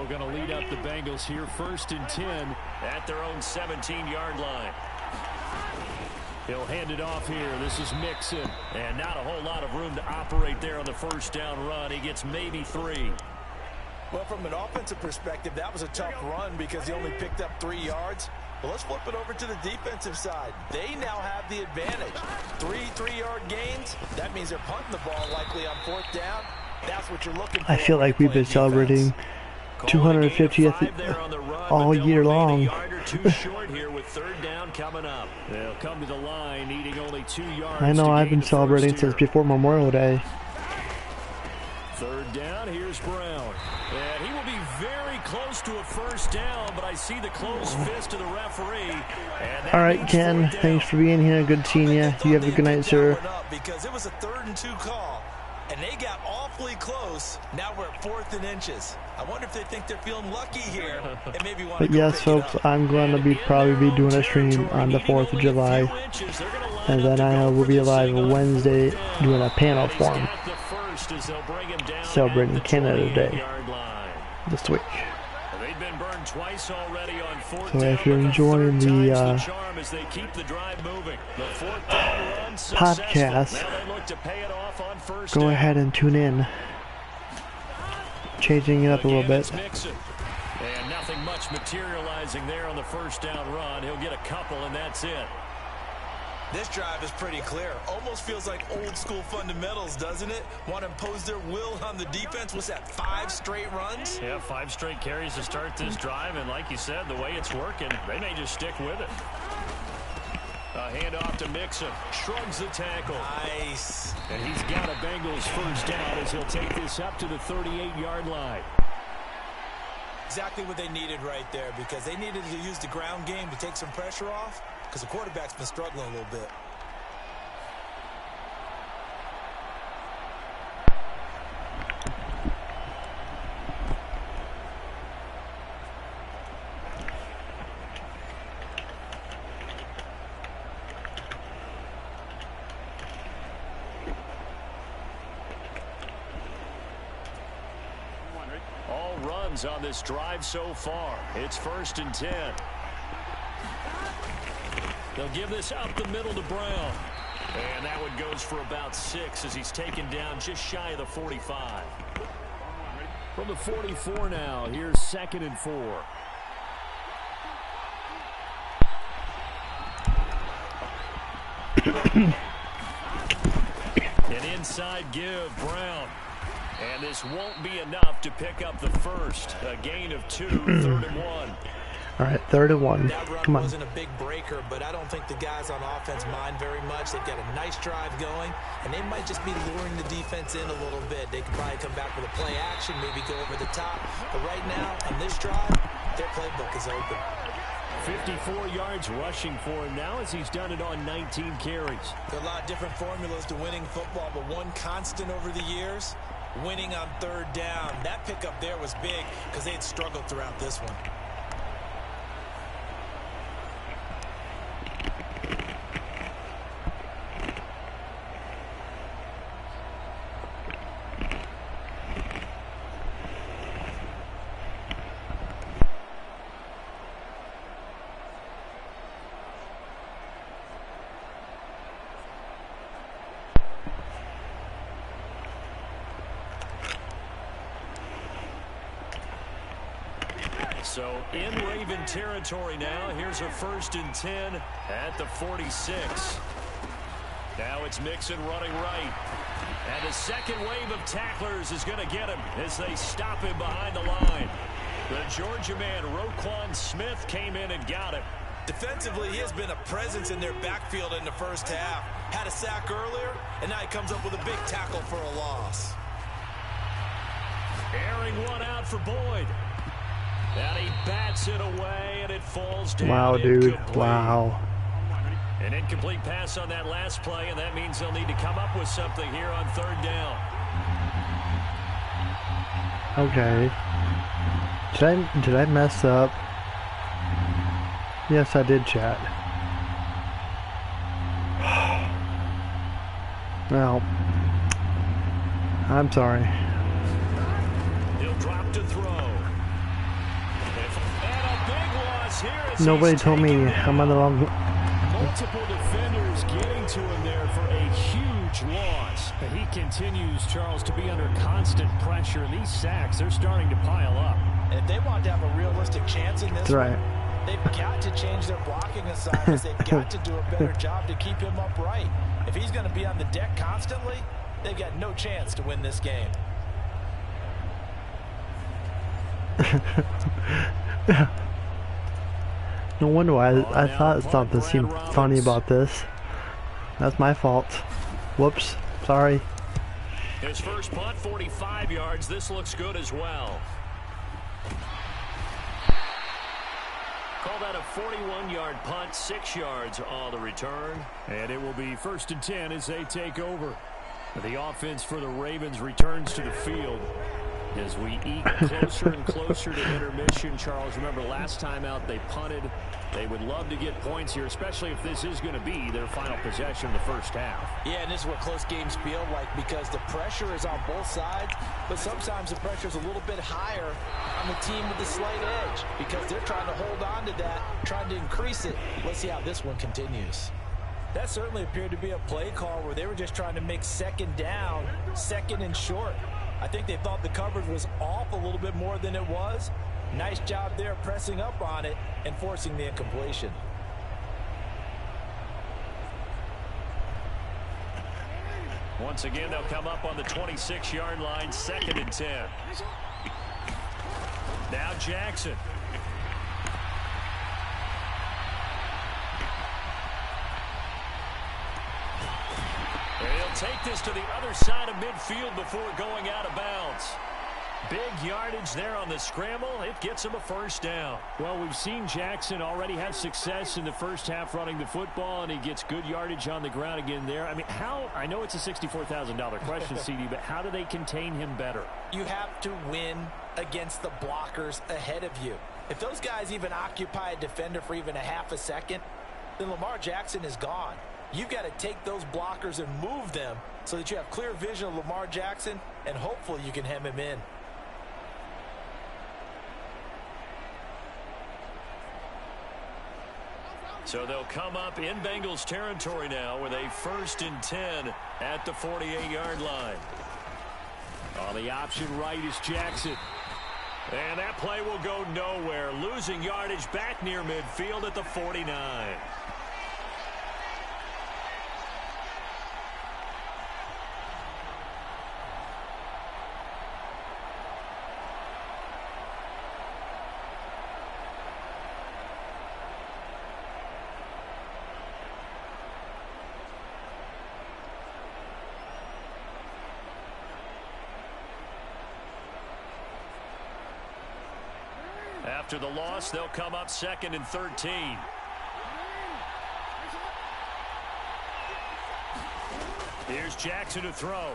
S4: Going to lead up the Bengals here 1st and 10 at their own 17-yard line. He'll hand it off here. This is Mixon, and not a whole lot of room to operate there on the 1st down run. He gets maybe 3.
S5: Well, from an offensive perspective, that was a tough run because he only picked up 3 yards. Well, let's flip it over to the defensive side. They now have the advantage. 3 3-yard gains. That means they're punting the ball likely on 4th down. That's what you're looking for.
S2: I feel like we've been celebrating 250th all year long. I know I've been celebrating since before Memorial Day.
S4: 3rd down, here's Brown. And he will be very close to a 1st down, but I see the closed fist of the referee.
S2: All right, Ken, thanks for being here. Good seeing you. You have a good night, sir.
S5: Because it was a 3rd and 2 call, and they got awfully close. Now we're at 4th and inches. I wonder if they think they're feeling lucky here and maybe want to
S2: But yes, folks, I'm going to probably be doing a stream on the 4th of July. And then I will be live Wednesday doing a panel for him, celebrating Canada Day this week. So if you're enjoying the podcast, go ahead and tune in. changing it up a little bit.
S4: And nothing much materializing there on the first down run. He'll get a couple, and that's it.
S5: This drive is pretty clear. Almost feels like old school fundamentals, doesn't it? Want to impose their will on the defense. What's that, 5 straight runs?
S4: Yeah, 5 straight carries to start this drive. And like you said, the way it's working, they may just stick with it. A handoff to Mixon. Shrugs the tackle.
S5: Nice.
S4: And he's got a Bengals first down as he'll take this up to the 38-yard line.
S5: Exactly what they needed right there, because they needed to use the ground game to take some pressure off, because the quarterback's been struggling a little bit.
S4: All runs on this drive so far. It's 1st and 10. They'll give this up the middle to Brown. And that one goes for about 6 as he's taken down just shy of the 45. From the 44 now, here's 2nd and 4. An inside give, Brown. And this won't be enough to pick up the first. A gain of 2, 3rd and 1.
S2: All right, 3rd and 1.
S5: That run
S2: Come on.
S5: wasn't a big breaker, but I don't think the guys on offense mind very much. They've got a nice drive going, and they might just be luring the defense in a little bit. They could probably come back with a play action, maybe go over the top. But right now, on this drive, their playbook is open.
S4: 54 yards rushing for him now as he's done it on 19 carries.
S5: There are a lot of different formulas to winning football, but one constant over the years, winning on 3rd down. That pickup there was big because they had struggled throughout this one.
S4: So in Raven territory now. Here's a 1st and 10 at the 46. Now it's Mixon running right. And the second wave of tacklers is going to get him as they stop him behind the line. The Georgia man, Roquan Smith, came in and got him.
S5: Defensively, he has been a presence in their backfield in the first half. Had a sack earlier, and now he comes up with a big tackle for a loss.
S4: Airing one out for Boyd. And he bats it away, and it falls down.
S2: Wow, dude.
S4: Incomplete.
S2: Wow.
S4: An incomplete pass on that last play, and that means they'll need to come up with something here on 3rd down.
S2: Okay. Did I mess up? Yes, I did, chat. Well, I'm sorry.
S4: He'll drop to throw. And a big loss here.
S2: Nobody told me I'm on the wrong.
S6: Multiple defenders getting to him there for a huge loss. But he continues, Charles, to be under constant pressure. These sacks, they're starting to pile up.
S5: And if they want to have a realistic chance in this
S2: That's right.
S5: one, they've got to change their blocking assignments. They've got to do a better job to keep him upright. If he's going to be on the deck constantly, they've got no chance to win this game.
S2: No wonder why I thought something seemed funny about this. That's my fault. Whoops. Sorry.
S4: His first punt, 45 yards. This looks good as well. Call that a 41-yard punt, 6 yards on the return.
S6: And it will be 1st and 10 as they take over. The offense for the Ravens returns to the field. As we eke closer and closer to intermission, Charles, remember last time out they punted. They would love to get points here, especially if this is going to be their final possession in the first half.
S5: Yeah, and this is what close games feel like because the pressure is on both sides, but sometimes the pressure is a little bit higher on the team with the slight edge because they're trying to hold on to that, trying to increase it. Let's see how this one continues. That certainly appeared to be a play call where they were just trying to make 2nd down, 2nd and short. I think they thought the coverage was off a little bit more than it was. Nice job there pressing up on it and forcing the incompletion.
S4: Once again, they'll come up on the 26-yard line, 2nd and 10. Now Jackson. He'll take this to the other side of midfield before going out of bounds. Big yardage there on the scramble. It gets him a first down.
S6: Well, we've seen Jackson already have success in the first half running the football, and he gets good yardage on the ground again there. I mean, I know it's a $64,000 question, CD, but how do they contain him better?
S5: You have to win against the blockers ahead of you. If those guys even occupy a defender for even a half a second, then Lamar Jackson is gone. You've got to take those blockers and move them so that you have clear vision of Lamar Jackson, and hopefully you can hem him in.
S4: So they'll come up in Bengals territory now with a 1st and 10 at the 48-yard line.
S6: On the option right is Jackson.
S4: And that play will go nowhere. Losing yardage back near midfield at the 49. After the loss, they'll come up 2nd and 13. Here's Jackson to throw.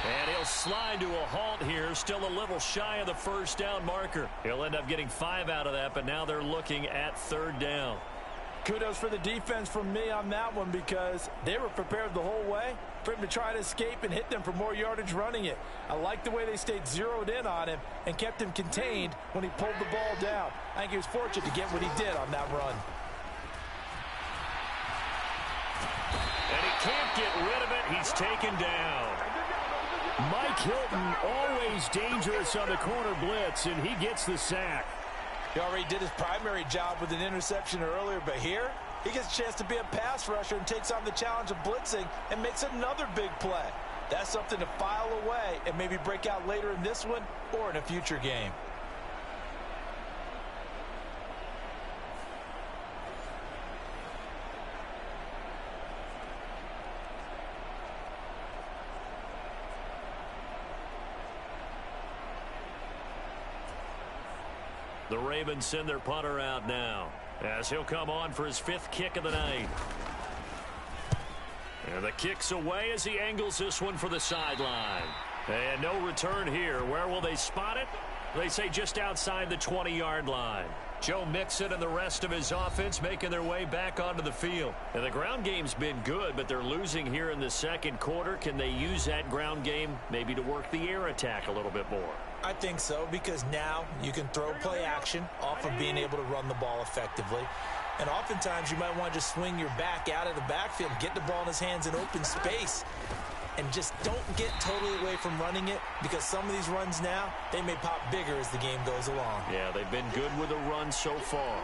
S4: And he'll slide to a halt here, still a little shy of the first down marker. He'll end up getting 5 out of that, but now they're looking at 3rd down.
S5: Kudos for the defense from me on that one, because they were prepared the whole way for him to try to escape and hit them for more yardage running it. I like the way they stayed zeroed in on him and kept him contained when he pulled the ball down. I think he was fortunate to get what he did on that run.
S4: And he can't get rid of it. He's taken down.
S6: Mike Hilton, always dangerous on the corner blitz, and he gets the sack.
S5: He already did his primary job with an interception earlier, but here he gets a chance to be a pass rusher and takes on the challenge of blitzing and makes another big play. That's something to file away and maybe break out later in this one or in a future game.
S4: The Ravens send their punter out now as he'll come on for his 5th kick of the night. And the kick's away as he angles this one for the sideline. And no return here. Where will they spot it? They say just outside the 20-yard line. Joe Mixon and the rest of his offense making their way back onto the field. And the ground game's been good, but they're losing here in the 2nd quarter. Can they use that ground game maybe to work the air attack a little bit more?
S5: I think so, because now you can throw play action off of being able to run the ball effectively. And oftentimes you might want to just swing your back out of the backfield, get the ball in his hands in open space, and just don't get totally away from running it, because some of these runs now, they may pop bigger as the game goes along.
S4: Yeah, they've been good with a run so far.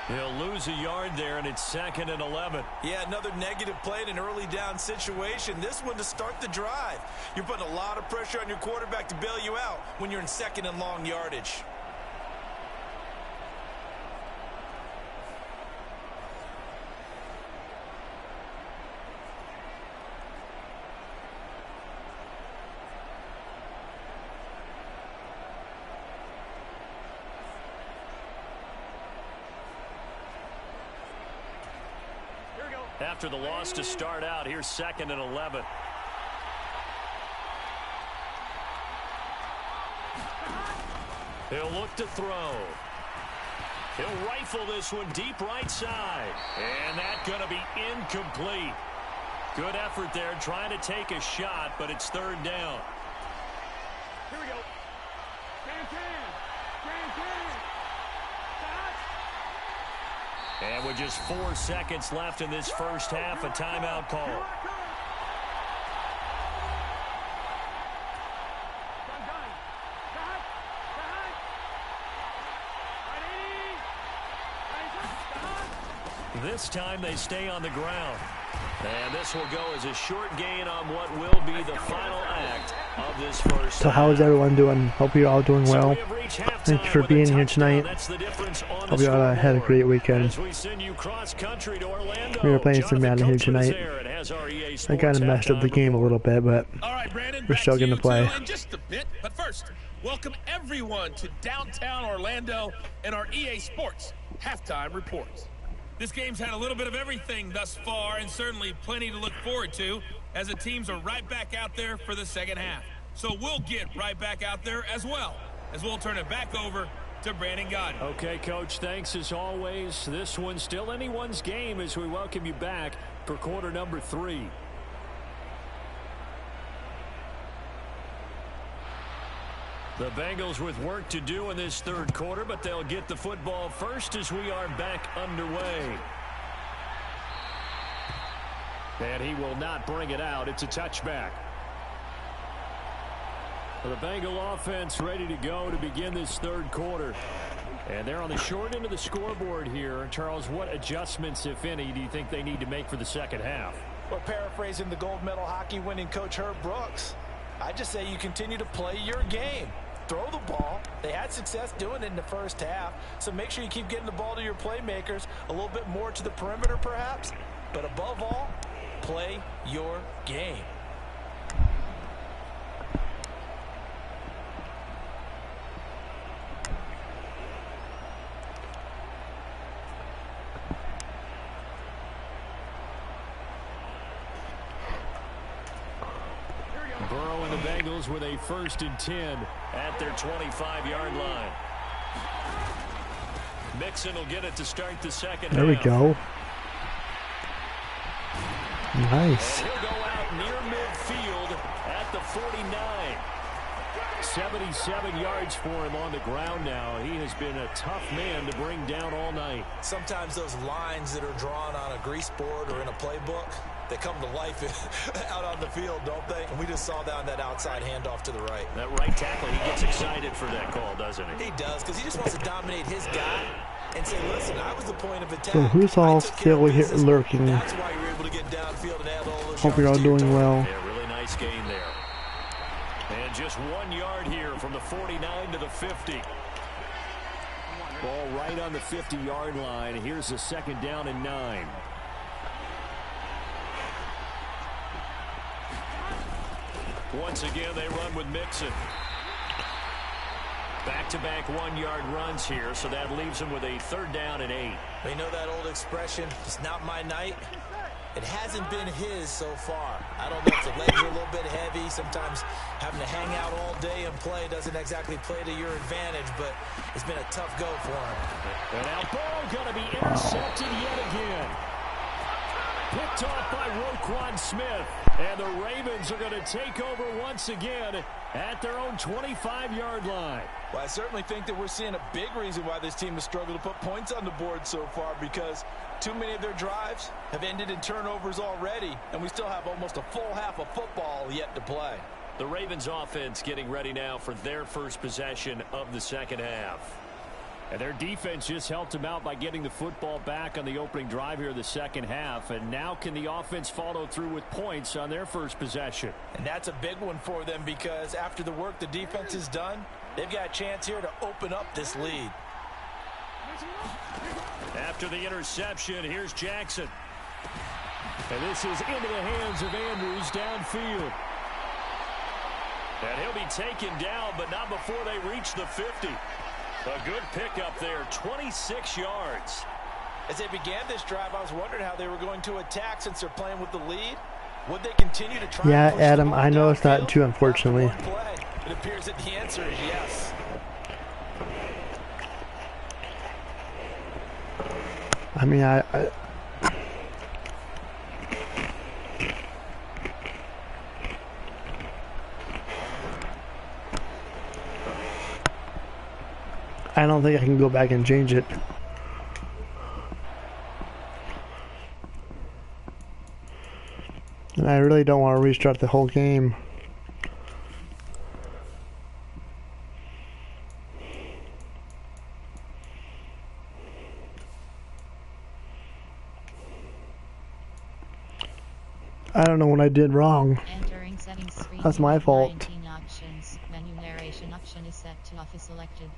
S4: He'll lose a yard there, and it's 2nd and 11.
S5: Yeah, another negative play in an early down situation. This one to start the drive. You're putting a lot of pressure on your quarterback to bail you out when you're in 2nd and long yardage.
S4: After the loss to start out, here's 2nd and 11. He'll look to throw. He'll rifle this one deep right side. And that's going to be incomplete. Good effort there trying to take a shot, but it's 3rd down.
S7: Here we go.
S4: And with just 4 seconds left in this first half, a timeout call. This time they stay on the ground. And this will go as a short gain on what will be the final act of this first.
S2: So how is everyone doing? Hope you're all doing well. Thanks for being here tonight. Hope you all had a great weekend. We were playing some Madden here tonight. I kind of messed up the game a little bit, but we're still going to play.
S8: In just a bit, but first, welcome everyone to downtown Orlando and our EA Sports halftime reports. This game's had a little bit of everything thus far, and certainly plenty to look forward to, as the teams are right back out there for the second half. So we'll get right back out there as well, as we'll turn it back over to Brandon Godden.
S4: Okay, Coach, thanks as always. This one's still anyone's game as we welcome you back for quarter number 3. The Bengals with work to do in this third quarter, but they'll get the football first as we are back underway. And he will not bring it out. It's a touchback. The Bengal offense ready to go to begin this third quarter. And they're on the short end of the scoreboard here. Charles, what adjustments, if any, do you think they need to make for the second half?
S5: Well, paraphrasing the gold medal hockey winning coach Herb Brooks, I just say you continue to play your game. Throw the ball. They had success doing it in the first half, so make sure you keep getting the ball to your playmakers, a little bit more to the perimeter perhaps, but above all, play your game.
S4: Burrow and the Bengals with a 1st and 10 at their 25-yard line. Mixon will get it to start the second half.
S2: There we go. Nice.
S4: And he'll go out near midfield at the 49. 77 yards for him on the ground now. He has been a tough man to bring down all night.
S5: Sometimes those lines that are drawn on a grease board or in a playbook, they come to life out on the field, don't they? And we just saw that on that outside handoff to the right.
S4: That right tackle, he gets excited for that call, doesn't he?
S5: He does, because he just wants to dominate his guy and say, listen, I was the point of attack.
S2: So who's all still here lurking?
S5: That's why you're able to get downfield and add all those.
S2: Hope you're all doing well.
S4: Yeah, really nice gain there. And just 1 yard here from the 49 to the 50. Ball right on the 50-yard line. Here's the 2nd down and 9. Once again, they run with Mixon. Back-to-back 1-yard runs here, so that leaves them with a 3rd down and 8.
S5: They know that old expression, it's not my night. It hasn't been his so far. I don't know if the legs are a little bit heavy. Sometimes having to hang out all day and play doesn't exactly play to your advantage, but it's been a tough go for him.
S4: And now Burrow going to be intercepted yet again. Picked off by Roquan Smith. And the Ravens are going to take over once again at their own 25-yard line.
S5: Well, I certainly think that we're seeing a big reason why this team has struggled to put points on the board so far, because too many of their drives have ended in turnovers already, and we still have almost a full half of football yet to play.
S4: The Ravens offense getting ready now for their first possession of the second half. And their defense just helped them out by getting the football back on the opening drive here in the second half. And now can the offense follow through with points on their first possession?
S5: And that's a big one for them, because after the work the defense has done, they've got a chance here to open up this lead.
S4: After the interception, here's Jackson. And this is into the hands of Andrews downfield. And he'll be taken down, but not before they reach the 50. A good pickup there, 26 yards.
S5: As they began this drive, I was wondering how they were going to attack since they're playing with the lead. Would they continue to try?
S2: Yeah, Adam, I know it's not too, unfortunately.
S5: It appears that the answer is yes.
S2: I mean, I don't think I can go back and change it. And I really don't want to restart the whole game. I don't know what I did wrong.
S9: Entering settings screen.
S2: That's my fault.
S9: 19 options. Menu narration option is set to off is selected.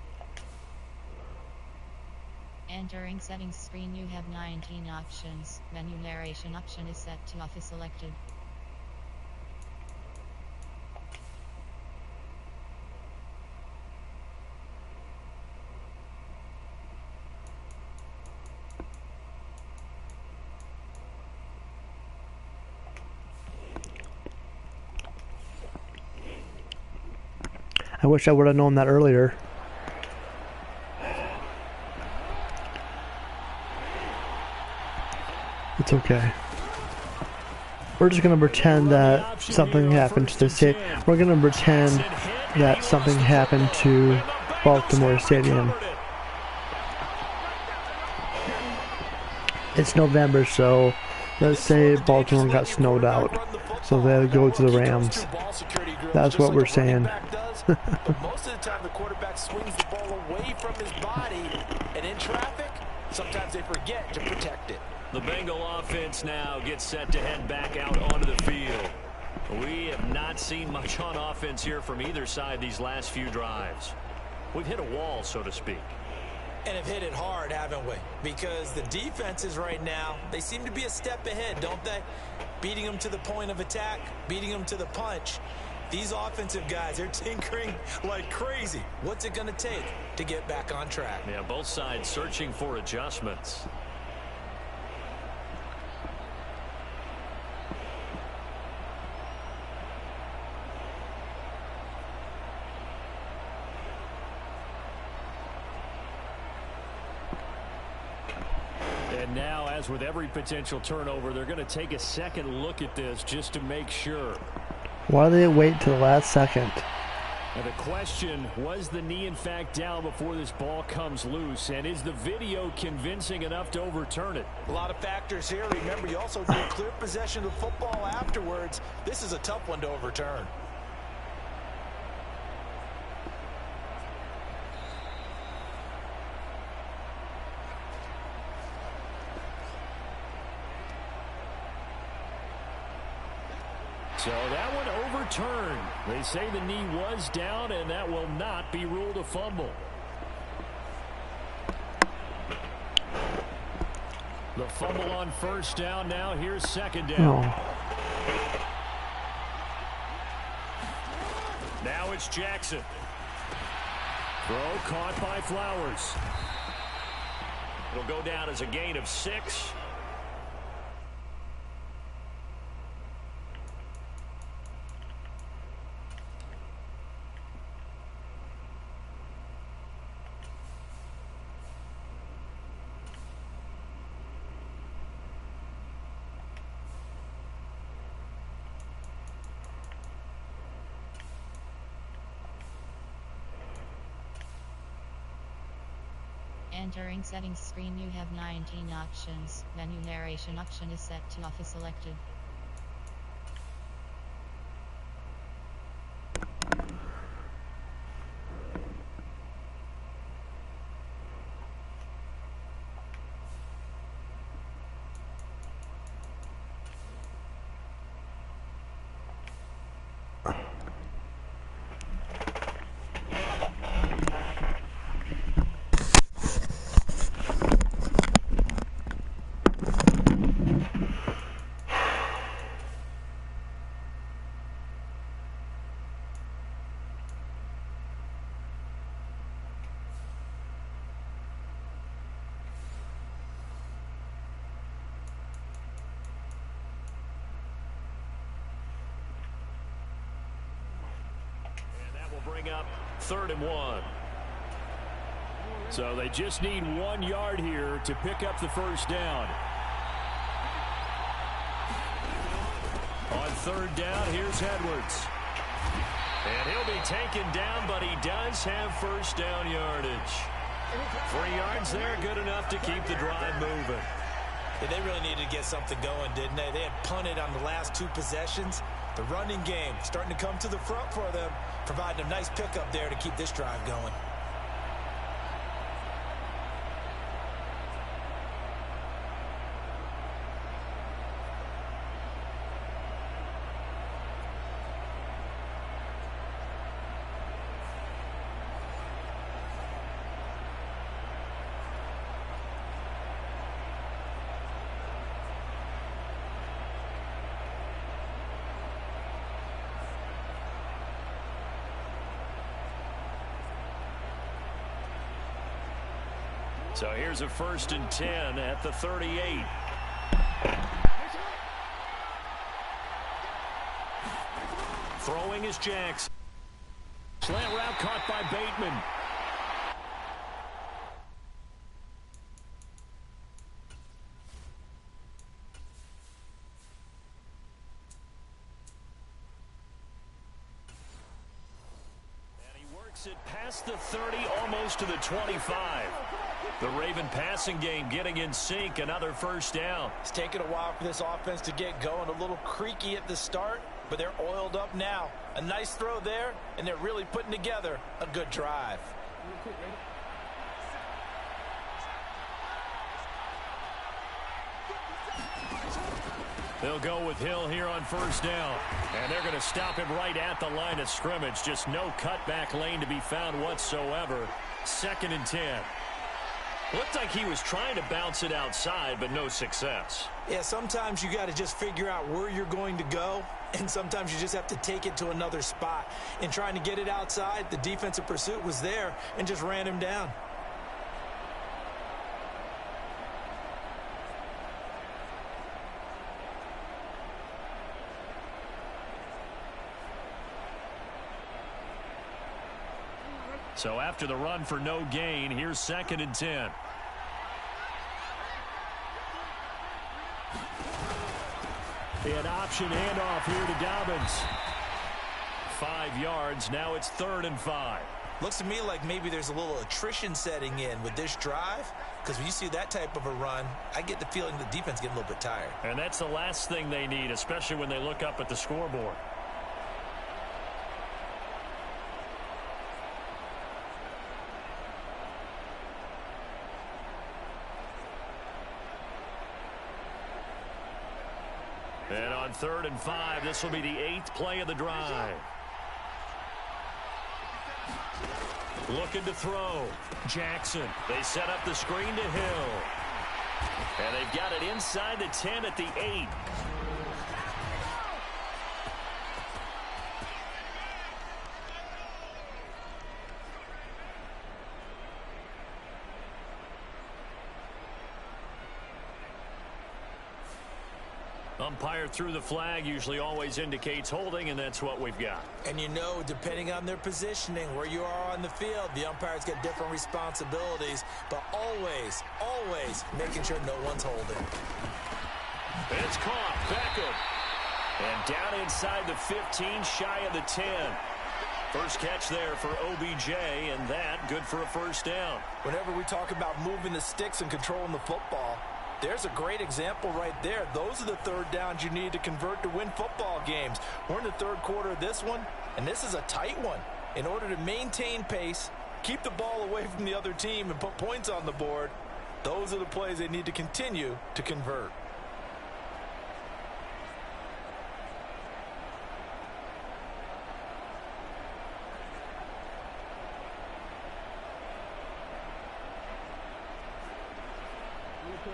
S9: Entering settings screen, you have 19 options. Menu narration option is set to off is selected.
S2: I wish I would have known that earlier. It's okay. We're just gonna pretend that something happened to the state. We're gonna pretend that something happened to Baltimore Stadium. It's November, so let's say Baltimore got snowed out, so they'll go to the Rams. That's what we're saying.
S5: But most of the time, the quarterback swings the ball away from his body, and in traffic, sometimes they forget to protect it.
S4: The Bengal offense now gets set to head back out onto the field. We have not seen much on offense here from either side these last few drives. We've hit a wall, so to speak.
S5: And have hit it hard, haven't we? Because the defenses right now, they seem to be a step ahead, don't they? Beating them to the point of attack, beating them to the punch. These offensive guys, they're tinkering like crazy. What's it going to take to get back on track?
S4: Yeah, both sides searching for adjustments.
S6: And now, as with every potential turnover, they're going to take a second look at this just to make sure.
S2: Why do they wait till the last second?
S6: Now the question, was the knee in fact down before this ball comes loose? And is the video convincing enough to overturn it?
S5: A lot of factors here. Remember, you also get clear possession of the football afterwards. This is a tough one to overturn.
S6: So that one overturned. They say the knee was down, and that will not be ruled a fumble. The fumble on first down. Now here's second down. Now it's Jackson. Throw caught by Flowers.
S4: It'll go down as a gain of 6.
S9: Entering settings screen, you have 19 options. Menu narration option is set to off is selected.
S4: Bring up 3rd and 1.
S6: So they just need 1 yard here to pick up the first down. On 3rd down, here's Edwards.
S4: And he'll be taken down, but he does have first down yardage. 3 yards there, good enough to keep the drive moving.
S5: Yeah, they really needed to get something going, didn't they? They had punted on the last 2 possessions. The running game starting to come to the front for them, providing a nice pickup there to keep this drive going.
S4: So here's a 1st and 10 at the 38. Throwing is Jackson. Slant route caught by Bateman. It past the 30, almost to the 25. The Raven passing game getting in sync, another 1st down.
S5: It's taken a while for this offense to get going. A little creaky at the start, but they're oiled up now. A nice throw there, and they're really putting together a good drive.
S4: They'll go with Hill here on 1st down. And they're going to stop him right at the line of scrimmage. Just no cutback lane to be found whatsoever. 2nd and 10. Looked like he was trying to bounce it outside, but no success.
S5: Yeah, sometimes you got to just figure out where you're going to go, and sometimes you just have to take it to another spot. In trying to get it outside, the defensive pursuit was there and just ran him down.
S4: So after the run for no gain, here's 2nd and 10. An option handoff here to Dobbins. 5 yards. Now it's 3rd and 5.
S5: Looks to me like maybe there's a little attrition setting in with this drive, because when you see that type of a run, I get the feeling the defense getting a little bit tired.
S4: And that's the last thing they need, especially when they look up at the scoreboard. And on 3rd and 5, this will be the 8th play of the drive. Looking to throw. Jackson. They set up the screen to Hill. And they've got it inside the 10 at the 8. Umpire threw the flag, usually always indicates holding, and that's what we've got.
S5: And you know, depending on their positioning, where you are on the field, the umpires get different responsibilities, but always, always making sure no one's holding.
S4: It's caught. Beckham. And down inside the 15, shy of the 10. First catch there for OBJ, and that good for a 1st down.
S5: Whenever we talk about moving the sticks and controlling the football, there's a great example right there. Those are the 3rd downs you need to convert to win football games. We're in the 3rd quarter of this one, and this is a tight one. In order to maintain pace, keep the ball away from the other team, and put points on the board, those are the plays they need to continue to convert.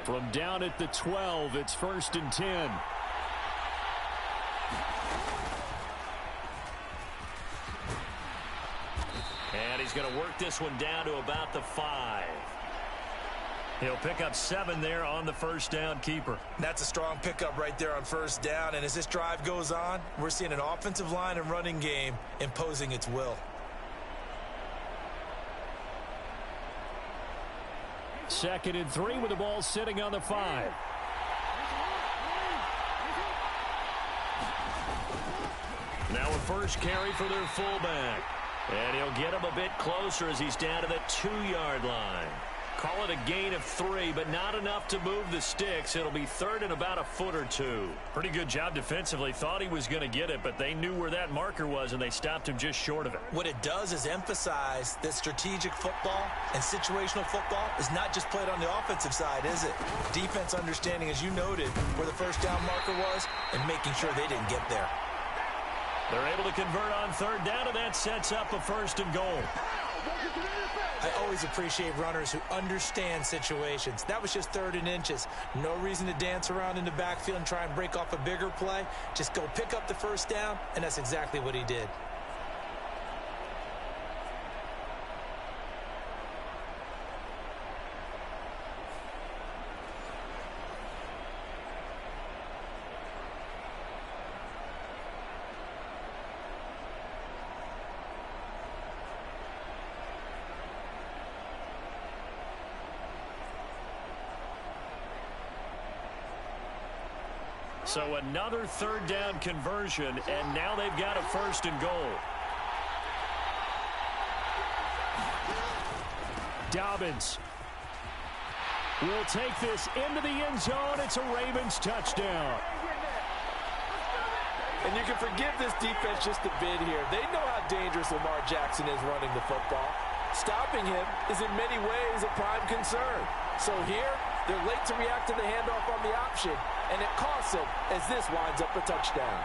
S4: From down at the 12, it's 1st and 10. And he's going to work this one down to about the 5. He'll pick up 7 there on the 1st down keeper.
S5: That's a strong pickup right there on 1st down. And as this drive goes on, we're seeing an offensive line and running game imposing its will.
S4: 2nd and 3 with the ball sitting on the 5. Now a first carry for their fullback. And he'll get him a bit closer as he's down to the 2-yard line. Call it a gain of 3, but not enough to move the sticks. It'll be 3rd and about a foot or 2. Pretty good job defensively. Thought he was going to get it, but they knew where that marker was, and they stopped him just short of it.
S5: What it does is emphasize that strategic football and situational football is not just played on the offensive side, is it? Defense understanding, as you noted, where the 1st down marker was and making sure they didn't get there.
S4: They're able to convert on 3rd down, and that sets up a 1st and goal.
S5: I always appreciate runners who understand situations. That was just 3rd and inches. No reason to dance around in the backfield and try and break off a bigger play. Just go pick up the 1st down, and that's exactly what he did.
S4: So another third down conversion, and now they've got a 1st and goal. Dobbins will take this into the end zone. It's a Ravens touchdown.
S5: And you can forgive this defense just a bit here. They know how dangerous Lamar Jackson is running the football. Stopping him is in many ways a prime concern. So here, they're late to react to the handoff on the option, and it costs them as this winds up a touchdown.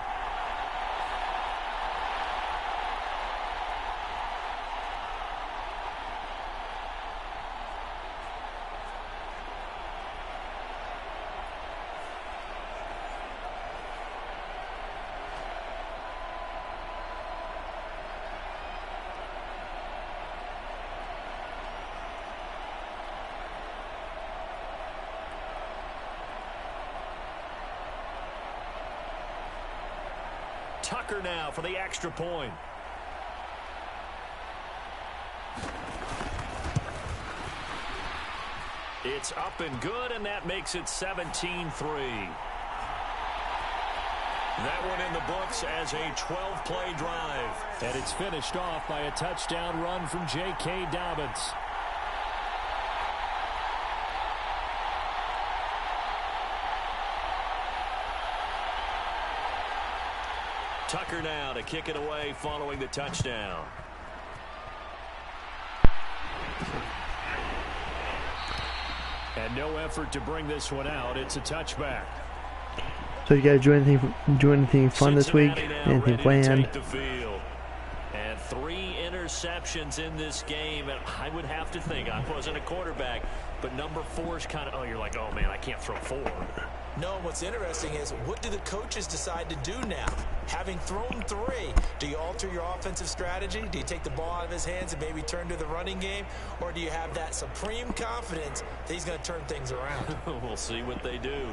S4: Tucker now for the extra point. It's up and good, and that makes it 17-3. That one in the books as a 12-play drive.
S6: And it's finished off by a touchdown run from J.K. Dobbins.
S4: Tucker now to kick it away following the touchdown.
S6: And no effort to bring this one out. It's a touchback.
S2: So you guys do anything fun this week? Anything planned?
S4: And 3 interceptions in this game. And I would have to think, I wasn't a quarterback, but number 4 is kind of, oh, you're like, oh man, I can't throw 4.
S5: No, what's interesting is, what do the coaches decide to do now? Having thrown 3, do you alter your offensive strategy? Do you take the ball out of his hands and maybe turn to the running game? Or do you have that supreme confidence that he's going to turn things around?
S4: We'll see what they do.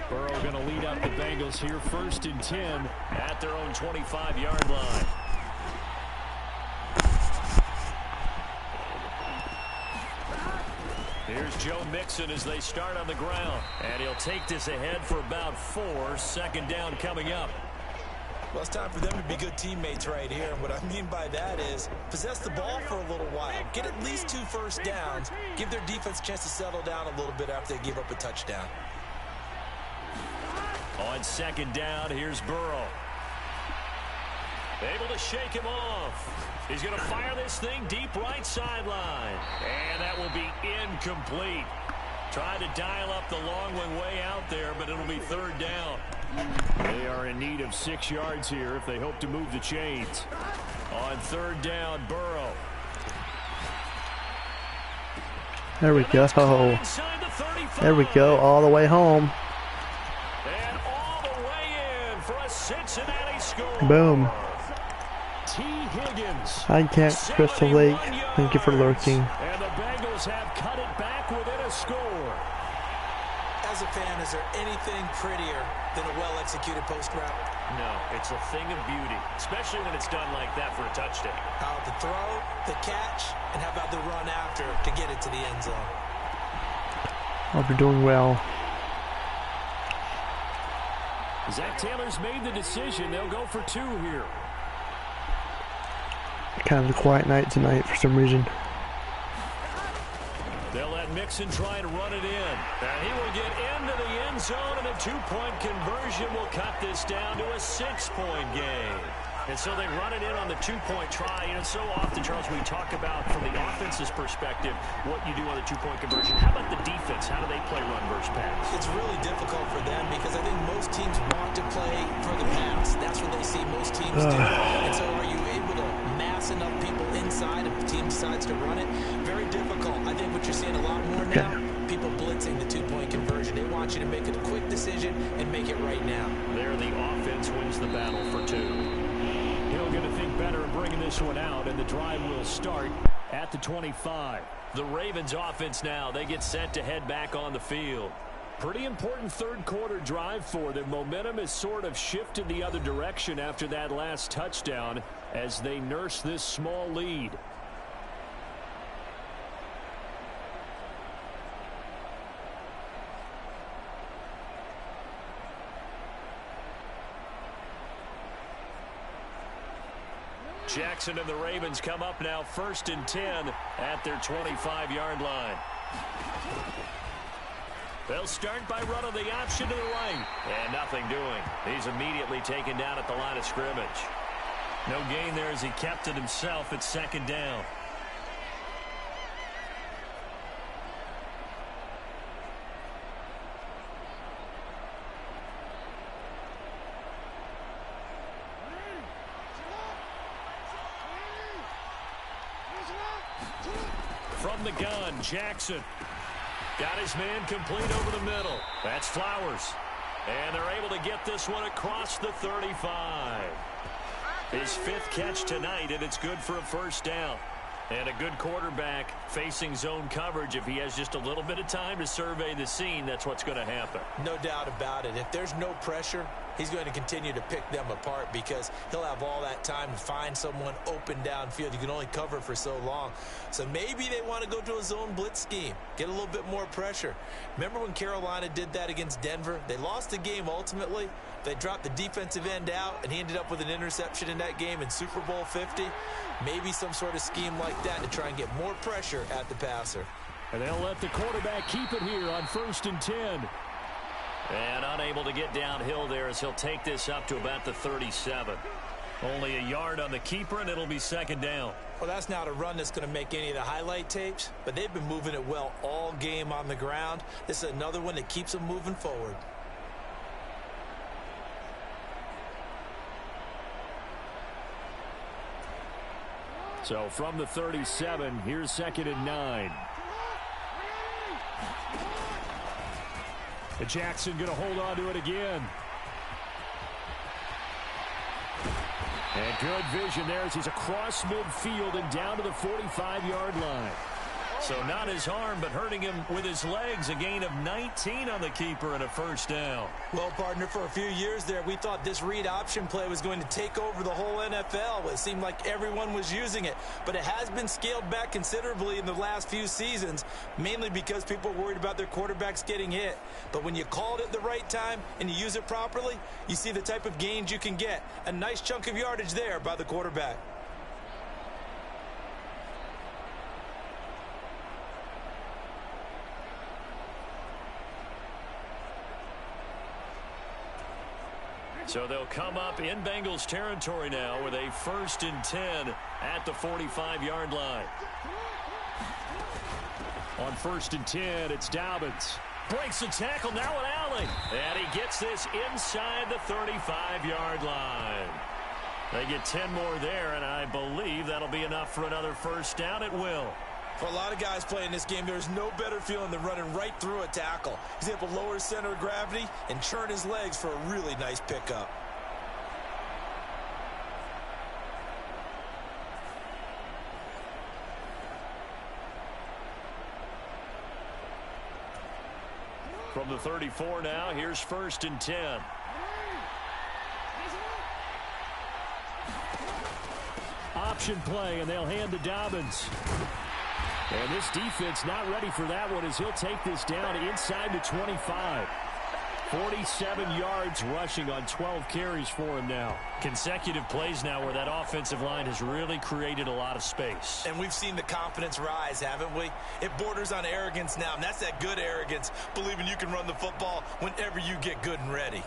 S6: Burrow going to lead up the Bengals here, 1st and 10 at their own 25-yard line.
S4: Here's Joe Mixon as they start on the ground. And he'll take this ahead for about 4. 2nd down coming up.
S5: Well, it's time for them to be good teammates right here. And what I mean by that is possess the ball for a little while. Get at least 2 first downs. Give their defense a chance to settle down a little bit after they give up a touchdown.
S4: On 2nd down, here's Burrow. Able to shake him off. He's going to fire this thing deep right sideline. And that will be incomplete. Trying to dial up the long one way out there, but it'll be 3rd down.
S6: They are in need of 6 yards here if they hope to move the chains.
S4: On 3rd down, Burrow.
S2: There we go. There we go. All the way home.
S4: And all the way in for a Cincinnati score.
S2: Boom.
S4: T. Higgins.
S2: Hi, Crystal Lake. Thank you for lurking.
S6: And the Bengals have cut it back within a score.
S5: As a fan, is there anything prettier than a well-executed post route?
S4: No, it's a thing of beauty, especially when it's done like that for a touchdown.
S5: How about the throw, the catch, and how about the run after to get it to the end zone?
S2: Hope you're doing well.
S6: Zach Taylor's made the decision. They'll go for 2 here.
S2: Kind of a quiet night tonight for some reason.
S4: They'll let Mixon try and run it in. And he will get into the end zone, and a 2-point conversion will cut this down to a 6-point game. And so they run it in on the 2-point try. And so often, Charles, we talk about from the offense's perspective what you do on the 2-point conversion. How about the defense? How do they play run versus pass?
S5: It's really difficult for them because I think most teams want to play for the pass. That's what they see most teams do. And so are you able to mass enough people inside if the team decides to run it? Very difficult. I think what you're seeing a lot more now, people blitzing the 2-point conversion. They want you to make a quick decision and make it right now.
S4: There, the offense wins the battle for 2.
S6: Hill going to think better of bringing this one out, and the drive will start at the 25.
S4: The Ravens offense now, they get set to head back on the field.
S6: Pretty important 3rd quarter drive for them. Momentum has sort of shifted the other direction after that last touchdown as they nurse this small lead.
S4: Jackson and the Ravens come up now 1st and 10 at their 25-yard line. They'll start by running the option to the right. And nothing doing. He's immediately taken down at the line of scrimmage. No gain there as he kept it himself at 2nd down. From the gun, Jackson. Got his man complete over the middle. That's Flowers. And they're able to get this one across the 35. His 5th catch tonight, and it's good for a 1st down. And a good quarterback facing zone coverage. If he has just a little bit of time to survey the scene, that's what's going to happen.
S5: No doubt about it. If there's no pressure, he's going to continue to pick them apart because he'll have all that time to find someone open downfield. You can only cover for so long. So maybe they want to go to a zone blitz scheme, get a little bit more pressure. Remember when Carolina did that against Denver? They lost the game ultimately. They dropped the defensive end out, and he ended up with an interception in that game in Super Bowl 50. Maybe some sort of scheme like that to try and get more pressure at the passer.
S6: And they'll let the quarterback keep it here on 1st and 10.
S4: And unable to get downhill there as he'll take this up to about the 37. Only a yard on the keeper, and it'll be 2nd down.
S5: Well, that's not a run that's going to make any of the highlight tapes, but they've been moving it well all game on the ground. This is another one that keeps them moving forward.
S6: So from the 37, here's 2nd and 9. And Jackson going to hold on to it again. And good vision there as he's across midfield and down to the 45-yard line. So not his arm, but hurting him with his legs. A gain of 19 on the keeper and a 1st down.
S5: Well, partner, for a few years there, we thought this read option play was going to take over the whole NFL. It seemed like everyone was using it, but it has been scaled back considerably in the last few seasons, mainly because people are worried about their quarterbacks getting hit. But when you call it at the right time and you use it properly, you see the type of gains you can get. A nice chunk of yardage there by the quarterback.
S4: So they'll come up in Bengals territory now with a 1st and 10 at the 45-yard line.
S6: On 1st and 10, it's Dobbins.
S4: Breaks the tackle, now an alley. And he gets this inside the 35-yard line. They get 10 more there, and I believe that'll be enough for another 1st down. It will.
S5: For a lot of guys playing this game, there's no better feeling than running right through a tackle. He's able to lower his center of gravity and churn his legs for a really nice pickup.
S4: From the 34 now, here's 1st and 10.
S6: Option play, and they'll hand to Dobbins. And this defense not ready for that one as he'll take this down inside the 25. 47 yards rushing on 12 carries for him now.
S4: Consecutive plays now where that offensive line has really created a lot of space.
S5: And we've seen the confidence rise, haven't we? It borders on arrogance now, and that's that good arrogance, believing you can run the football whenever you get good and ready.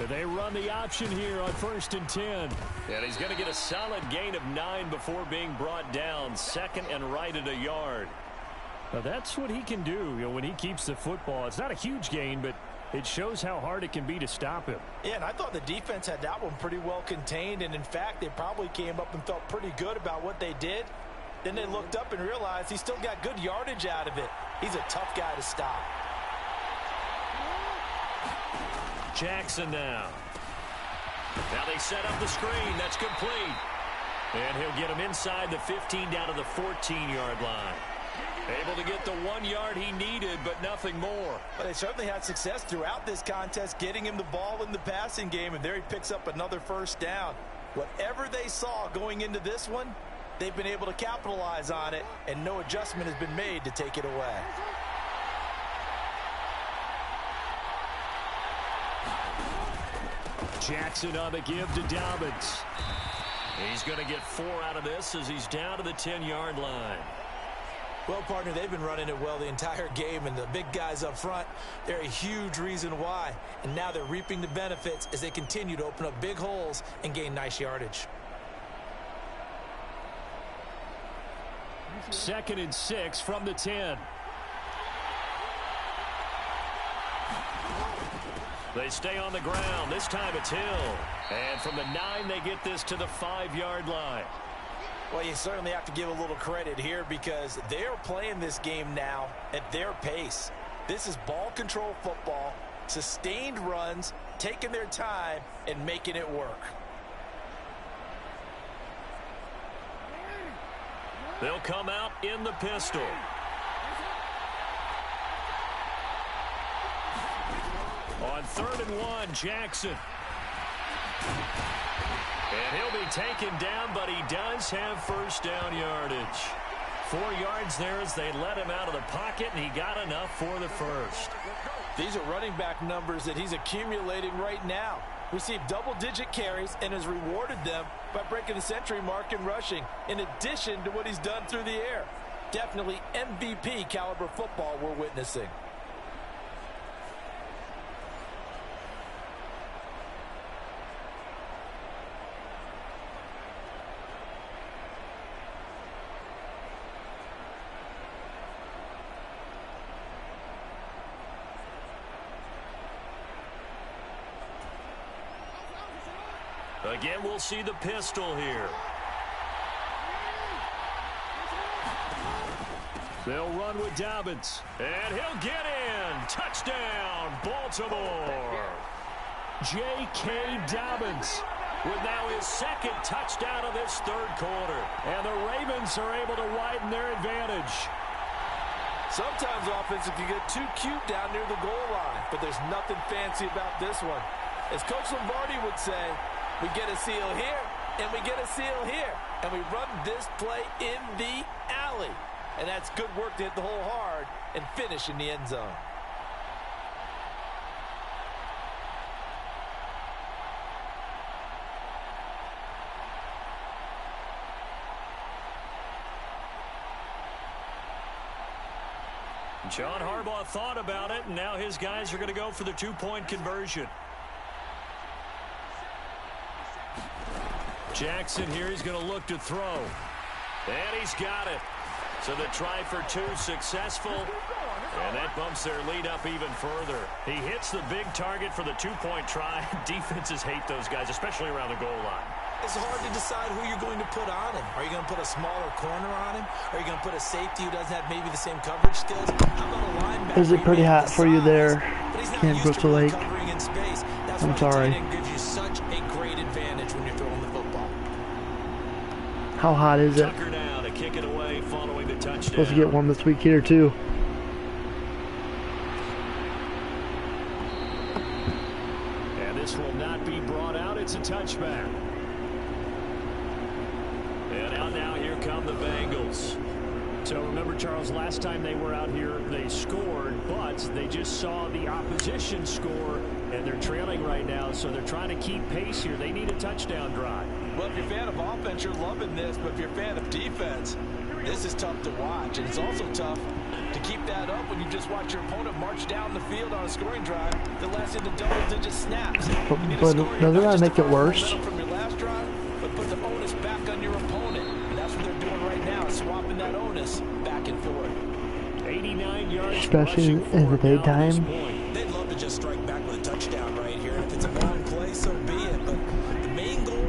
S6: They run the option here on 1st and 10.
S4: And he's going to get a solid gain of 9 before being brought down. 2nd and right at a yard.
S6: Now that's what he can do, when he keeps the football. It's not a huge gain, but it shows how hard it can be to stop him.
S5: Yeah, and I thought the defense had that one pretty well contained. And, in fact, they probably came up and felt pretty good about what they did. Then they looked up and realized he still got good yardage out of it. He's a tough guy to stop.
S4: Jackson now. Now they set up the screen. That's complete. And he'll get him inside the 15 down to the 14-yard line. Able to get the 1 yard he needed, but nothing more.
S5: But they certainly had success throughout this contest, getting him the ball in the passing game, and there he picks up another first down. Whatever they saw going into this one, they've been able to capitalize on it, and no adjustment has been made to take it away.
S4: Jackson on the give to Dobbins. He's going to get 4 out of this as he's down to the 10-yard line.
S5: Well, partner, they've been running it well the entire game, and the big guys up front, they're a huge reason why. And now they're reaping the benefits as they continue to open up big holes and gain nice yardage.
S4: 2nd and 6 from the 10. They stay on the ground. This time it's Hill. And from the 9, they get this to the 5-yard line.
S5: Well, you certainly have to give a little credit here because they're playing this game now at their pace. This is ball control football, sustained runs, taking their time, and making it work.
S4: They'll come out in the pistol. On 3rd and 1, Jackson. And he'll be taken down, but he does have first down yardage. 4 yards there as they let him out of the pocket, and he got enough for the first.
S5: These are running back numbers that he's accumulating right now. Received double-digit carries and has rewarded them by breaking the century mark in rushing, in addition to what he's done through the air. Definitely MVP caliber football we're witnessing.
S4: Again, we'll see the pistol here. They'll run with Dobbins. And he'll get in. Touchdown, Baltimore. J.K. Dobbins with now his 2nd touchdown of this 3rd quarter. And the Ravens are able to widen their advantage.
S5: Sometimes offense can get too cute down near the goal line, but there's nothing fancy about this one. As Coach Lombardi would say, we get a seal here, and we get a seal here. And we run this play in the alley. And that's good work to hit the hole hard and finish in the end zone.
S4: John Harbaugh thought about it, and now his guys are going to go for the 2-point conversion. Jackson here, he's going to look to throw. And he's got it. So the try for 2 successful. And that bumps their lead up even further. He hits the big target for the 2-point try. Defenses hate those guys, especially around the goal line.
S5: It's hard to decide who you're going to put on him. Are you going to put a smaller corner on him? Are you going to put a safety who doesn't have maybe the same coverage skills? How about a linebacker?
S2: Is it pretty hot for you there, Ken Bristol Lake? I'm sorry.
S5: Gives you such a great advantage when you're throwing the football.
S2: How hot is it?
S4: Tucker now to kick it away following the touchdown.
S2: Supposed to get warm this week here too.
S4: And this will not be brought out. It's a touchback. And out now, here come the Bengals. So remember, Charles, last time they were out here, they scored, but they just saw the opposition score, and they're trailing right now, so they're trying to keep pace here. They need a touchdown drive.
S5: Well, if you're a fan of offense, you're loving this, but if you're a fan of defense, this is tough to watch, and it's also tough to keep that up when you just watch your opponent march down the field on a scoring drive that lasts into double-digit snaps.
S2: But doesn't that make it worse?
S5: From your last drive, but put the onus back on your opponent, and that's what they're doing right now, swapping that onus back and forth.
S4: 89 yards,
S2: especially in the daytime.
S5: They'd love to just strike back with a touchdown right here. If it's a long play, so be it. But the main goal,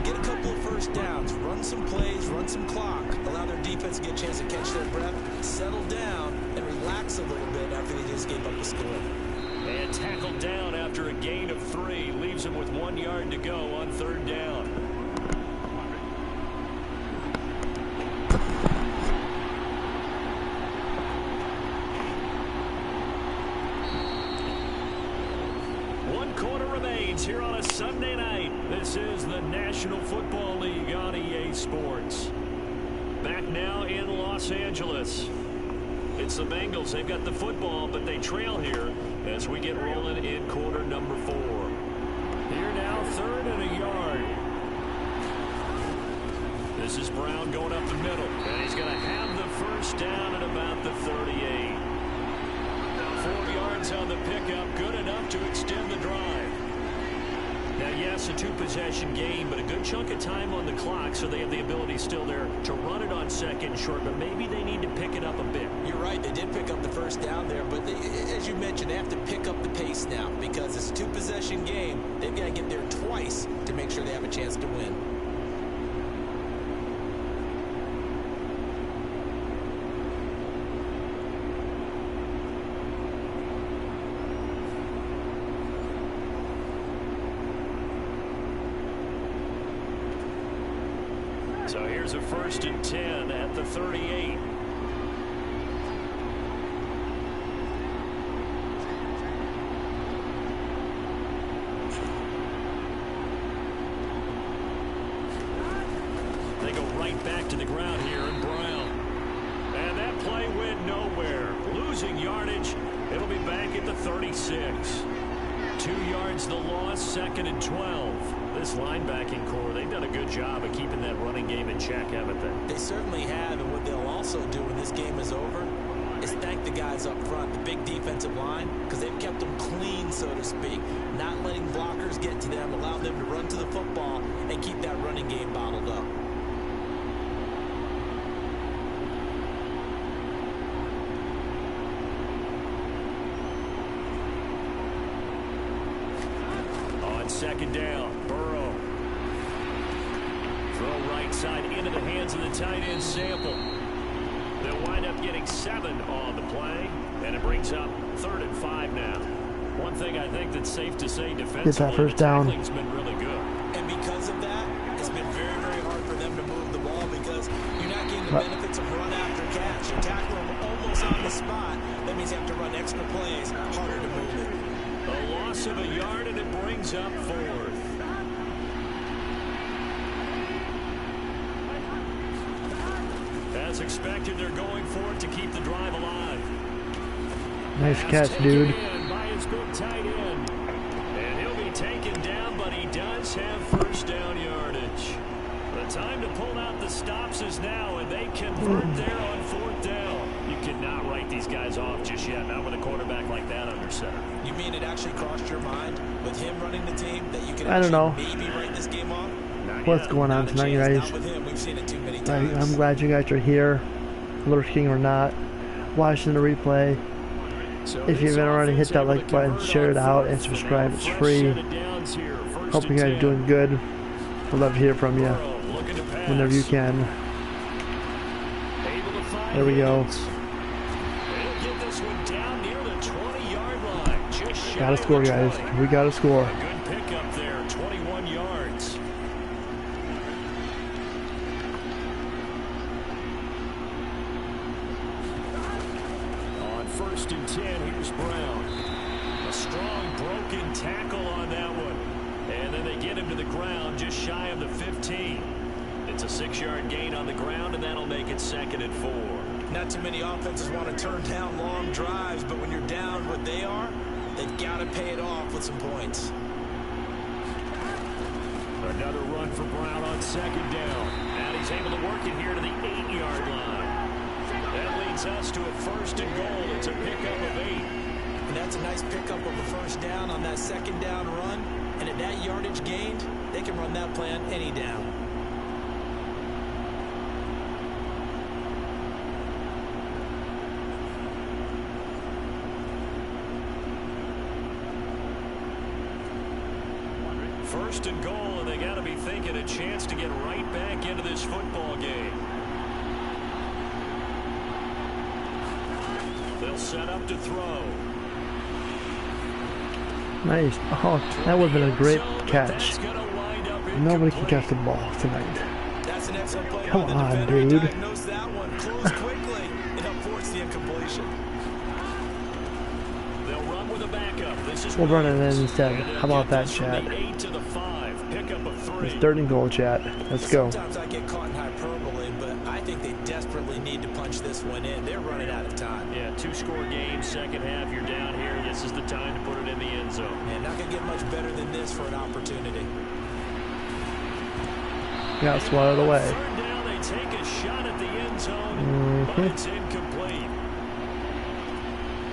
S5: get a couple of first downs, run some plays, run some clock, allow their defense to get a chance to catch their breath, settle down, and relax a little bit after they just gave up a score.
S4: And tackled down after a gain of 3. Leaves him with 1 yard to go on 3rd down. One quarter remains here on a Sunday night. This is the National Football League on EA Sports. Back now in Los Angeles. It's the Bengals. They've got the football, but they trail here as we get rolling in quarter number 4. Here now, 3rd and a yard. This is Brown going up the middle, and he's going to have the 1st down at about the 38. 4 yards on the pickup, good enough to extend the drive. Now, yes, a 2-possession game, but a good chunk of time on the clock, so they have the ability still there to run it on 2nd short, but maybe they need to pick it up a bit.
S5: You're right, they did pick up the 1st down there, but as you mentioned, they have to pick up the pace now because it's a 2-possession game. They've got to get there twice to make sure they have a chance to win.
S4: So here's a 1st and 10 at the 38. They go right back to the ground here in Brown. And that play went nowhere. Losing yardage. It'll be back at the 36. 2 yards the loss, 2nd and 12. This linebacking core, they've done a good job of keeping that running game in check, haven't they?
S5: They certainly have, and what they'll also do when this game is over is thank the guys up front, the big defensive line, because they've kept them clean, so to speak, not letting blockers get to them, allowing them to run to the football and keep that running game bottled up.
S4: On 2nd down, Burrow. Throw right side into the hands of the tight end Sample. They'll wind up getting 7 on the play, and it brings up 3rd and 5 now. One thing I think that's safe to say defensively,
S2: get that 1st down.
S4: The tackling's been really good.
S5: And because of that, it's been very, very hard for them to move the ball because you're not getting the benefits of run after catch. You're tackling them almost on the spot. That means you have to run extra plays, harder to move it.
S4: A loss of a yard, and it brings up 4th. As expected, they're going for it to keep the drive alive.
S2: Nice catch, dude.
S4: By his big tight end. And he'll be taken down, but he does have 1st down yardage. The time to pull out the stops is now, and they convert there on 4th down. You cannot write these guys off just yet, not with a quarterback like that under center.
S5: You mean it actually crossed your mind with him running the team that you can
S2: I don't know.
S5: maybe write this game off?
S2: What's going on tonight, guys?
S5: Not with him. We've seen it too many times.
S2: I'm glad you guys are here, lurking or not, watching the replay. If you haven't already, hit that like button, share it out, and subscribe. It's free. Hope you guys are doing good. I'd love to hear from you whenever you can. There we go. Gotta score, guys. We gotta score.
S4: Good pickup there, 21 yards. On 1st and 10, here's Brown. A strong broken tackle on that one. And then they get him to the ground just shy of the 15. It's a 6-yard gain on the ground, and that'll make it 2nd and 4.
S5: Not too many offenses want to turn down long drives, but when you're down what they are, they've got to pay it off with some points.
S4: Another run for Brown on 2nd down. And he's able to work it here to the 8-yard line. That leads us to a 1st and goal. It's a pickup of 8.
S5: And that's a nice pickup of a 1st down on that 2nd down run. And at that yardage gained, they can run that play on any down.
S4: First and goal, and they got to be thinking a chance to get right back into this football game. They'll set up to throw.
S2: Nice. Oh, that would have been a great catch. Nobody can catch the ball tonight.
S5: That's an excellent play.
S2: Come on, dude.
S5: Diagnosed that one. Closed quickly and helped force the incompletion.
S4: They'll run with a backup. This is
S2: We'll run it in instead. How about that, Chad? It's 3rd and goal, Chad. Let's go.
S5: Sometimes I get caught in hyperbole, but I think they desperately need to punch this one in. They're running out of time.
S4: Yeah, 2-score game, second half. You're down here. This is the time to put it in the end zone.
S5: And not going to get much better than this for an opportunity.
S2: Got swatted away.
S4: Third down, they take a shot at the end zone, but it's incomplete.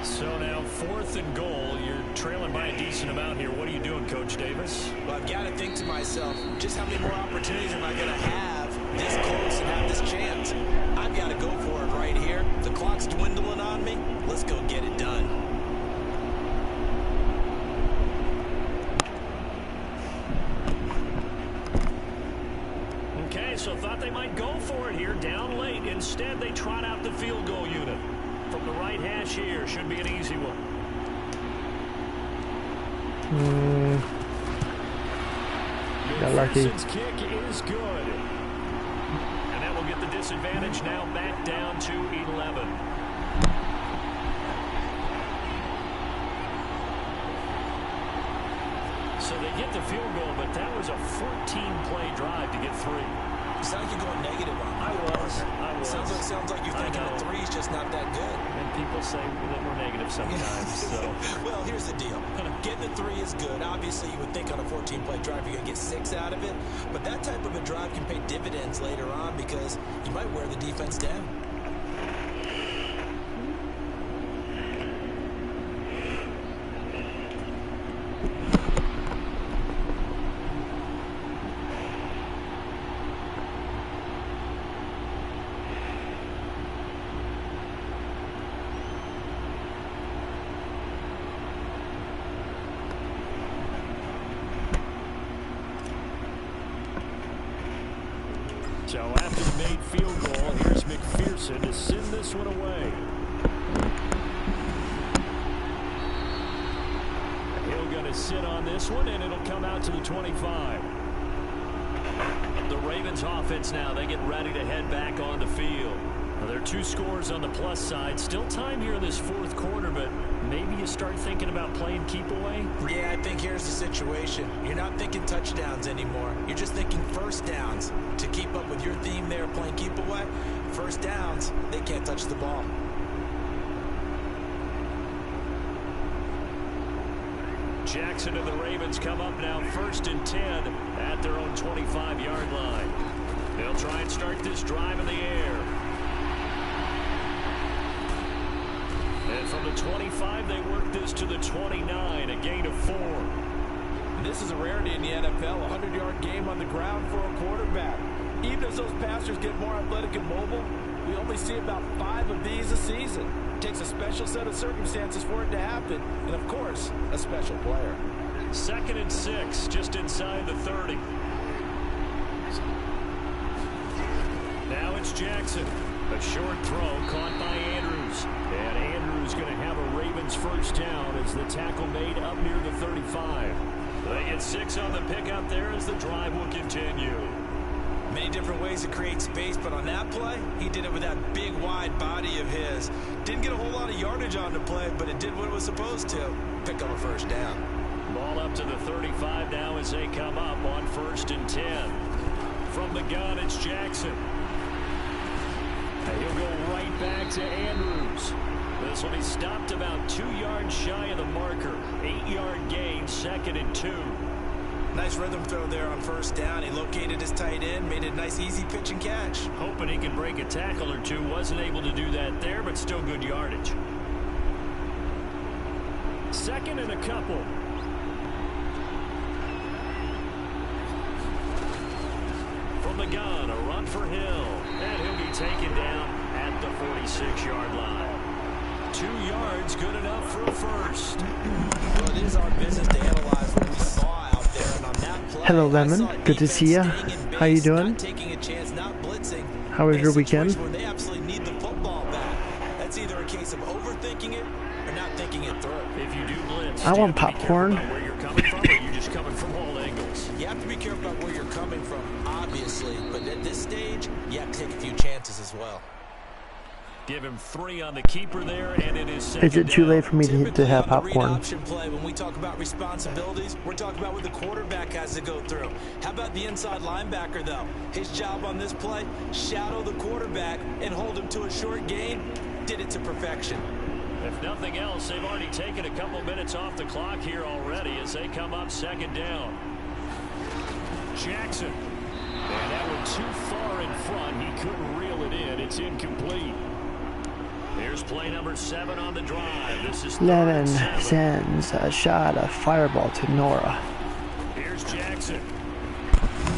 S4: So now 4th and goal. You're trailing by a decent amount here. What are you doing, Coach Davis?
S5: Well, I've got to think to myself, just how many more opportunities am I going to have this close and have this chance? I've got to go for it right here. The clock's dwindling on me. Let's go get it done.
S4: Okay, so thought they might go for it here, down late. Instead, they trot out the field goal unit. From the right hash here, should be an easy one.
S2: Got lucky.
S4: Kick is good. And that will get the disadvantage now back down to 11. So they get the field goal, but that was a 14-play drive to get 3.
S5: You sound like you're going negative on me.
S4: I was.
S5: Sounds like you're thinking the 3's just not that good.
S4: And people say that we're negative sometimes. So.
S5: Well, here's the deal. Getting the 3 is good. Obviously, you would think on a 14-play drive you're going to get 6 out of it. But that type of a drive can pay dividends later on because you might wear the defense down.
S4: So after the made field goal, here's McPherson to send this one away. He'll going to sit on this one, and it'll come out to the 25. The Ravens offense now, they get ready to head back on the field. Now, there are 2 scores on the plus side. Still time here in this 4th quarter, but maybe you start thinking about playing keep away?
S5: Yeah, I think here's the situation. You're not thinking touchdowns anymore. You're just thinking first downs. To keep up with your theme there, playing keep away, first downs, they can't touch the ball.
S4: Jackson and the Ravens come up now 1st and 10 at their own 25-yard line. They'll try and start this drive in the air. And from the 25, they work this to the 29, a gain of 4.
S5: This is a rarity in the NFL, a 100-yard game on the ground for a quarterback. Even as those passers get more athletic and mobile, we only see about 5 of these a season. It takes a special set of circumstances for it to happen, and of course, a special player.
S4: 2nd and 6, just inside the 30. Now it's Jackson. A short throw caught by Andrews. And Andrews going to have a Ravens first down as the tackle made up near the 35. They get 6 on the pickup there as the drive will continue.
S5: Many different ways to create space, but on that play, he did it with that big, wide body of his. Didn't get a whole lot of yardage on the play, but it did what it was supposed to. Pick up a first down.
S4: Ball up to the 35 now as they come up on 1st and 10. From the gun, it's Jackson. And he'll go right back to Andrews. This will be stopped about 2 yards shy of the marker. 8-yard gain, 2nd and 2.
S5: Nice rhythm throw there on first down. He located his tight end, made it a nice easy pitch and catch.
S4: Hoping he could break a tackle or two. Wasn't able to do that there, but still good yardage. 2nd and a couple. From the gun, a run for Hill. And he'll be taken down at the 46-yard line. 2 yards, good enough for a first.
S5: Well, it is our business to analyze what we saw out there, and on that play,
S2: hello, Lemon. Good to see ya. How you doing?
S5: Not taking a chance, not blitzing.
S2: How was your weekend?
S5: Where they absolutely need the football back. That's either a case of overthinking it or not thinking it through.
S6: If you do blitz,
S2: I want popcorn.
S6: where you're coming from, or you're just coming from all angles?
S5: You have to be careful about where you're coming from, obviously, but at this stage, you have to take a few chances as well.
S4: Give him 3 on the keeper there, and it is second
S2: Is it too
S4: down.
S2: late for me to have
S5: on the read
S2: popcorn?
S5: option play, when we talk about responsibilities, we're talking about what the quarterback has to go through. How about the inside linebacker, though? His job on this play, shadow the quarterback and hold him to a short gain. Did it to perfection.
S4: If nothing else, they've already taken a couple minutes off the clock here already as they come up second down. Jackson. And that one too far in front. He couldn't reel it in. It's incomplete. Here's play number 7 on the drive. This is
S2: Lemon sends a shot of fireball to N.O.R.A.
S4: Here's Jackson.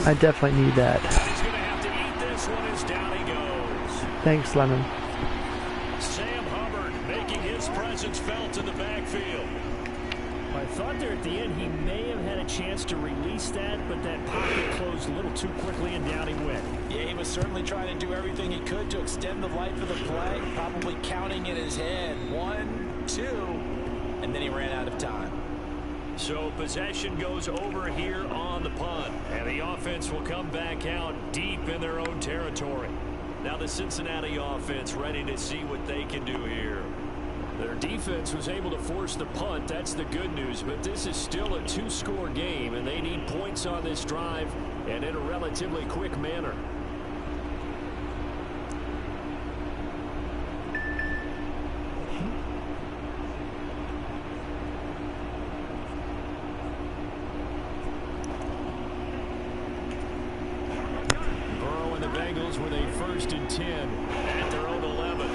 S2: I definitely need that.
S4: He's going to have to eat this one as down he goes.
S2: Thanks, Lemon.
S4: Sam Hubbard making his presence felt in the backfield.
S6: I thought there at the end he may have had a chance to release that, but that pocket closed a little too quickly and down he went.
S5: Yeah, he was certainly trying to do everything he could to extend the life of the play, probably counting in his head 1, 2, and then he ran out of time.
S4: So possession goes over here on the punt, and the offense will come back out deep in their own territory. Now the Cincinnati offense ready to see what they can do here.
S6: Their defense was able to force the punt. That's the good news. But this is still a 2-score game, and they need points on this drive and in a relatively quick manner. Burrow and the Bengals with a 1st and 10 at their own 11.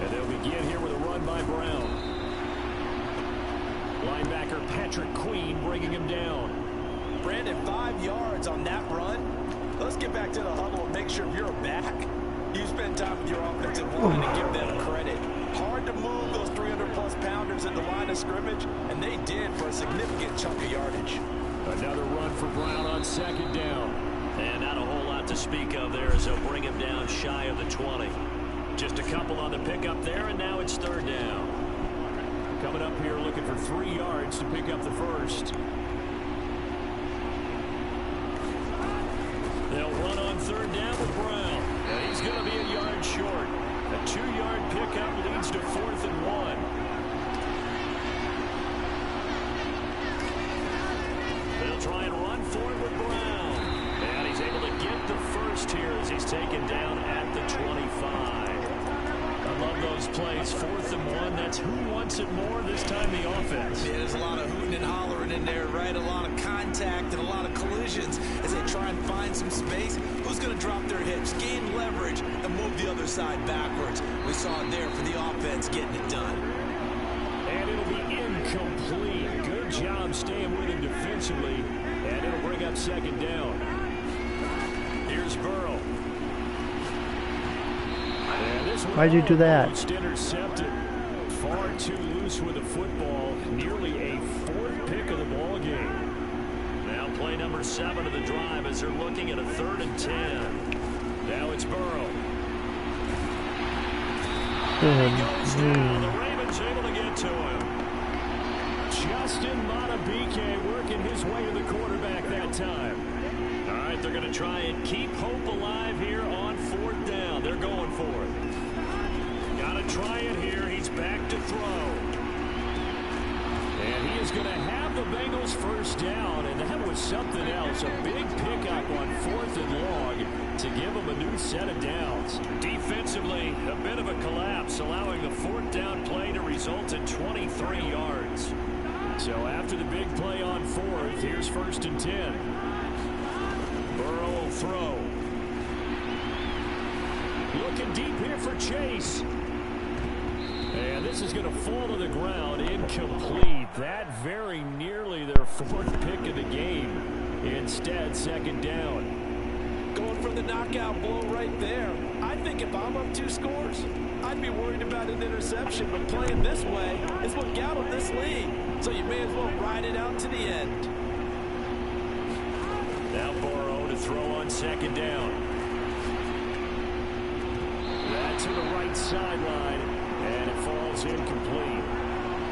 S6: And they'll begin here with a run by Brown. Linebacker Patrick Queen bringing him down.
S5: Brandon, 5 yards on that run. Let's get back to the huddle and make sure if you're a back, you spend time with your offensive line and give them credit. Hard to move those 300-plus pounders at the line of scrimmage, and they did for a significant chunk of yardage.
S6: Another run for Brown on 2nd down.
S4: And not a whole lot to speak of there as they'll bring him down shy of the 20. Just a couple on the pickup there, and now it's 3rd down.
S6: Coming up here looking for 3 yards to pick up the 1st.
S4: They'll run on 3rd down with Brown. And he's going to be a yard short. A 2-yard pickup leads to 4th and 1. They'll try and run for it with Brown. And he's able to get the 1st here as he's taken down at the 25. I love those plays. 4th and 1. That's who wants it more this time, the offense.
S5: Yeah, there's a lot of hooting and hollering in there, right? A lot of contact and a lot of collisions as they try and find some space. Who's going to drop their hips, gain leverage, and move the other side backwards? We saw it there for the offense getting it done.
S6: And it'll be incomplete. Good job staying with him defensively. And it'll bring up 2nd down.
S4: Here's Burrow.
S2: Why'd you do that?
S6: Intercepted. Far too loose with the football. Nearly a 4th pick of the ball game.
S4: Now play number 7 of the drive as they're looking at a 3rd and 10. Now it's Burrow. He goes down. The Ravens able to get to him.
S6: Justin Matabike working his way to the quarterback that time.
S4: All right, they're going to try and keep hope alive here on 4th down. They're going for it. Got to try it here. He's back to throw.
S6: And he is going to have the Bengals 1st down, and that was something else. A big pickup on 4th and long to give them a new set of downs.
S4: Defensively, a bit of a collapse, allowing the 4th down play to result in 23 yards.
S6: So after the big play on 4th, here's 1st and 10. Burrow will throw. Looking deep here for Chase. And this is going to fall to the ground, incomplete. That very nearly their 4th pick of the game. Instead, 2nd down.
S5: Going for the knockout blow right there. I think if I'm up 2 scores, I'd be worried about an interception. But playing this way is what got them this lead. So you may as well ride it out to the end.
S4: Now Burrow to throw on 2nd down.
S6: to the right sideline, and it falls incomplete.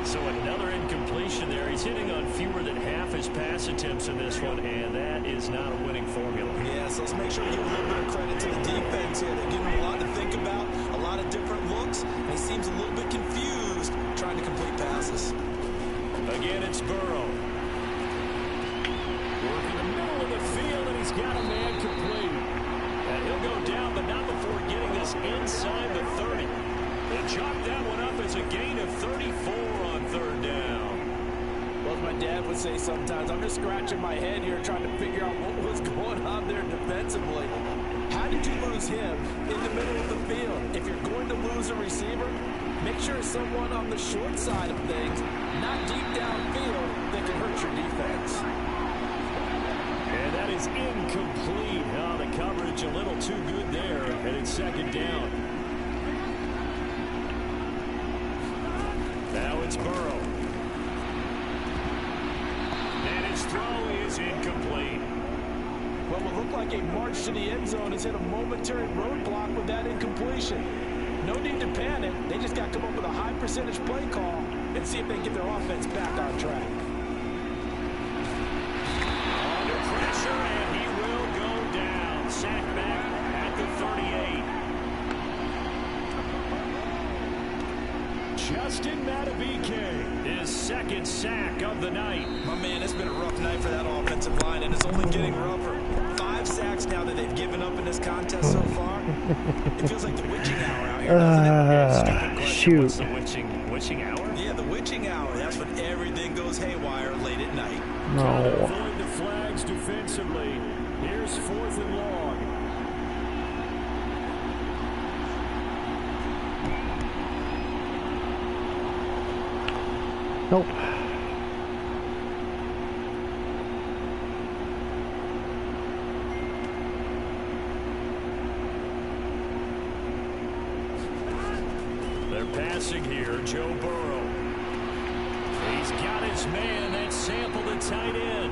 S6: So another incompletion there. He's hitting on fewer than half his pass attempts in this one, and that is not a winning formula.
S5: Yeah, so let's make sure we give a little bit of credit to the defense here. They're giving him a lot to think about, a lot of different looks, and he seems a little bit confused trying to complete passes.
S6: Again, it's Burrow. Working the middle of the field, and he's got a man complete. And he'll go down, but not before getting this inside the 30. They chalk that one up as a gain of 34 on third down.
S5: Well, as my dad would say sometimes, I'm just scratching my head here trying to figure out what was going on there defensively. How did you lose him in the middle of the field? If you're going to lose a receiver, make sure it's someone on the short side of things, not deep downfield, that can hurt your defense.
S6: And that is incomplete. Oh, the coverage a little too good there, and it's second down. Now it's Burrow. And his throw is incomplete.
S5: Well, what looked like a march to the end zone has hit a momentary roadblock with that incompletion. No need to panic. They just got to come up with a high percentage play call and see if they can get their offense back on track.
S6: Under pressure, and he will go down. Sack back at the 38. Justin Madubuike, his second sack of the night.
S5: My man, it's been a rough night for that offensive line, and it's only getting rougher. 5 sacks now that they've given up in this contest so far. It feels like the witching hour out here, doesn't it?
S2: Shoot.
S6: What's the witching hour?
S5: Yeah, the witching hour. That's when everything goes haywire late at night.
S6: Trying to avoid the flags defensively. Here's 4th and long.
S2: Nope.
S6: They're passing here. Joe Burrow. He's got his man. That sample the tight end.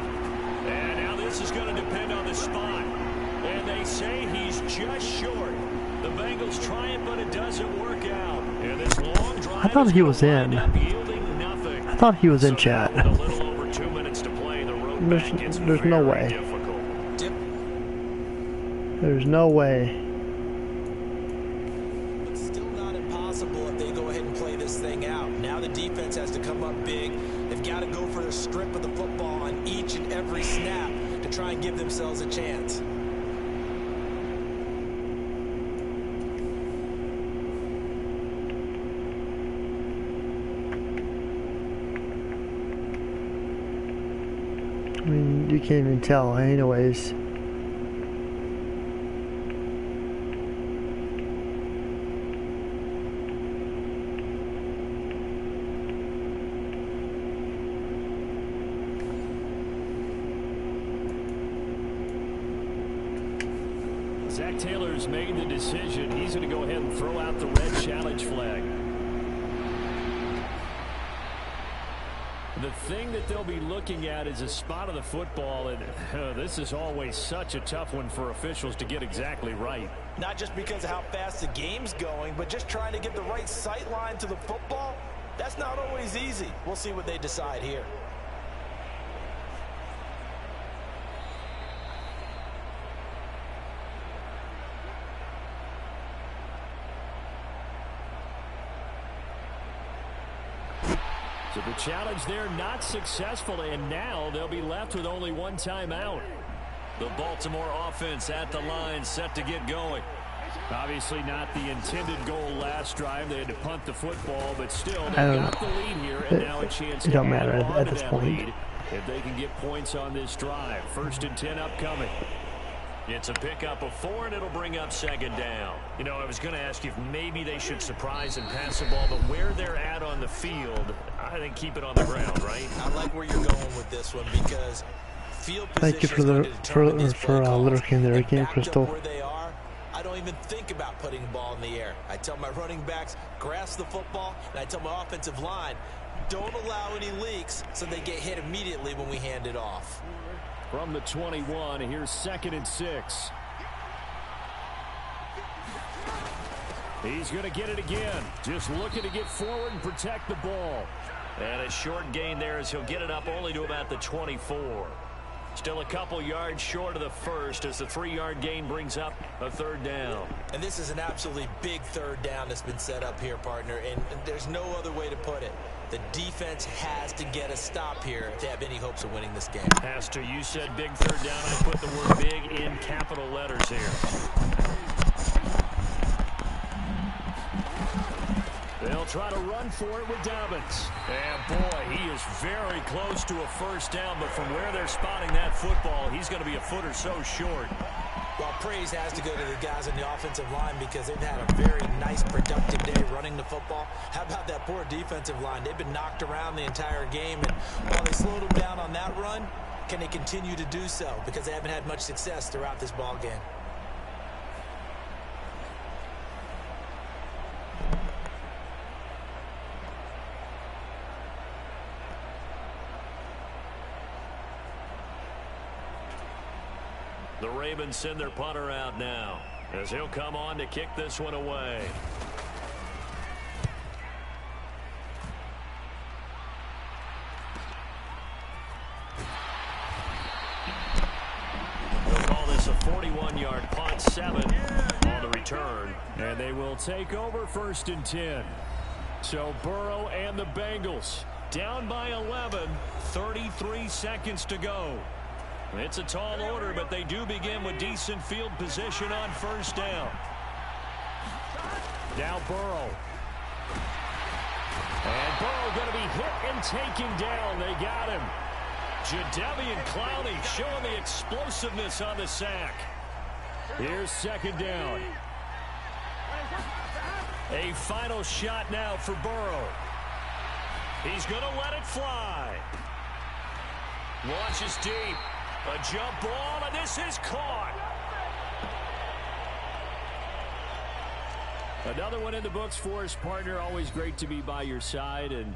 S6: And now this is going to depend on the spot. And they say he's just short. The Bengals try it, but it doesn't work out. And this long drive
S2: I thought he was in.
S6: Nothing.
S2: I thought he was in chat.
S6: With a little over 2 minutes to play, the road back gets
S2: There's no way.
S6: difficult.
S2: There's no way.
S5: It's still not impossible if they go ahead and play this thing out. Now the defense has to come up big. They've got to go for the strip of the football on each and every snap to try and give themselves a chance.
S2: I mean, you can't even tell anyways.
S6: Zach Taylor's made the decision. He's going to go ahead and throw out the red challenge flag. The thing that they'll be looking at is a spot of the football, and this is always such a tough one for officials to get exactly right.
S5: Not just because of how fast the game's going, but just trying to get the right sight line to the football. That's not always easy. We'll see what they decide here.
S6: So the challenge there not successful, and now they'll be left with only one timeout. The Baltimore offense at the line, set to get going. Obviously not the intended goal last drive. They had to punt the football, but still they got the lead here, and now a chance to
S2: don't matter
S6: add on
S2: at
S6: to
S2: this
S6: that
S2: point.
S6: lead if they can get points on this drive. 1st and 10 upcoming. It's a pickup of 4, and it'll bring up 2nd down. You know, I was going to ask you if maybe they should surprise and pass the ball, but where they're at on the field, I think keep it on the ground, right?
S5: I like where you're going with this one because field
S2: Thank you
S5: position
S2: for lurking there again,
S5: backed up
S2: Crystal.
S5: where they are. I don't even think about putting the ball in the air. I tell my running backs, grasp the football, and I tell my offensive line, don't allow any leaks so they get hit immediately when we hand it off.
S6: From the 21, here's 2nd and 6. He's going to get it again. Just looking to get forward and protect the ball.
S4: And a short gain there as he'll get it up only to about the 24. Still a couple yards short of the first as the 3-yard gain brings up a third down.
S5: And this is an absolutely big third down that's been set up here, partner, and there's no other way to put it. The defense has to get a stop here if they have any hopes of winning this game.
S4: Pastor, you said big third down. I put the word big in capital letters here.
S6: They'll try to run for it with Dobbins. And boy, he is very close to a first down, but from where they're spotting that football, he's going to be a foot or so short.
S5: Well, praise has to go to the guys on the offensive line because they've had a very nice, productive day running the football. How about that poor defensive line? They've been knocked around the entire game, and while they slowed them down on that run, can they continue to do so? Because they haven't had much success throughout this ball game.
S4: The Ravens send their punter out now as he'll come on to kick this one away. We'll call this a 41-yard punt, 7 on the return.
S6: And they will take over 1st and 10. So Burrow and the Bengals down by 11, 33 seconds to go. It's a tall order, but they do begin with decent field position on first down. Now Burrow. And Burrow going to be hit and taken down. They got him. Jadeveon Clowney showing the explosiveness on the sack. Here's 2nd down. A final shot now for Burrow. He's going to let it fly. Launches deep. A jump ball, and this is caught. Another one in the books for his partner. Always great to be by your side. And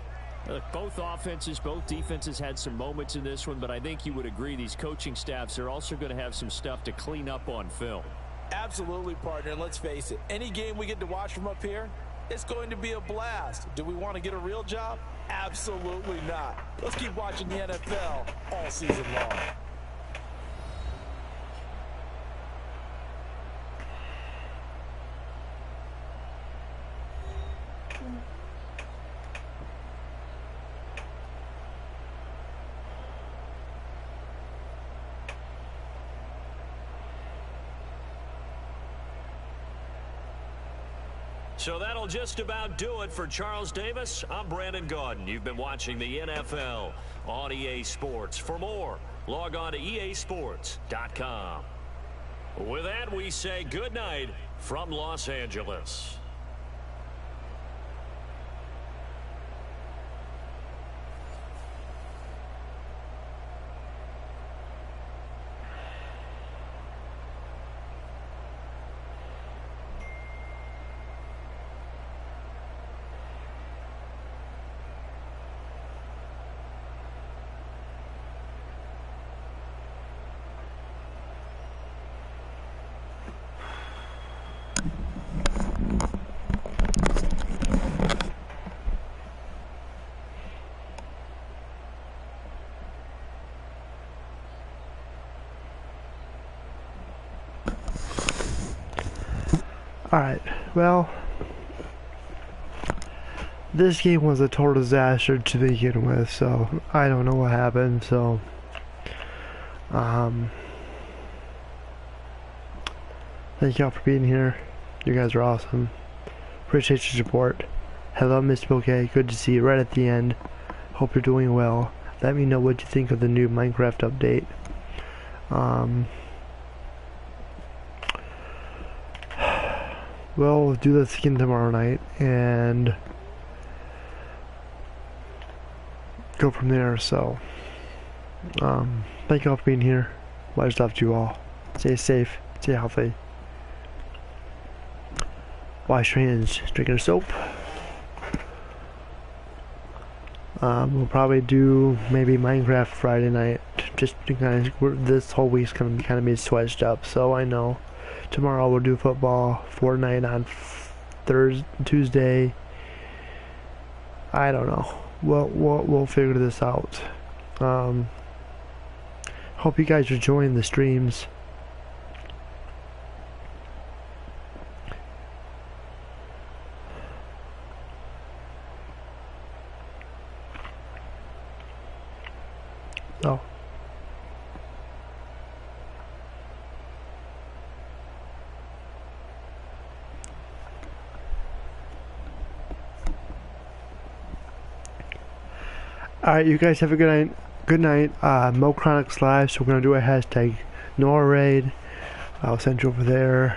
S6: both offenses, both defenses had some moments in this one, but I think you would agree these coaching staffs are also going to have some stuff to clean up on film.
S5: Absolutely, partner. And let's face it, any game we get to watch from up here, it's going to be a blast. Do we want to get a real job? Absolutely not. Let's keep watching the NFL all season long.
S4: So that'll just about do it for Charles Davis. I'm Brandon Gaudin. You've been watching the NFL on EA Sports. For more, log on to easports.com. With that, we say good night from Los Angeles.
S2: Alright, well, this game was a total disaster to begin with, so I don't know what happened, so, thank y'all for being here. You guys are awesome. Appreciate your support. Hello, Mr. Bouquet. Good to see you right at the end. Hope you're doing well. Let me know what you think of the new Minecraft update. We'll do this again tomorrow night and go from there. So, thank you all for being here. Much love to you all. Stay safe, stay healthy. Wash your hands, drink your soap. We'll probably do maybe Minecraft Friday night. Just because this whole week's gonna be switched up. So I know tomorrow we'll do football, Fortnite on Tuesday. I don't know. We'll figure this out. Hope you guys are enjoying the streams. So. Alright, you guys have a good night. Good night. Mo Chronics Live, so we're gonna do a hashtag N.O.R.A. raid. I'll send you over there.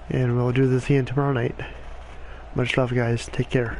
S2: And we'll do this again tomorrow night. Much love, guys. Take care.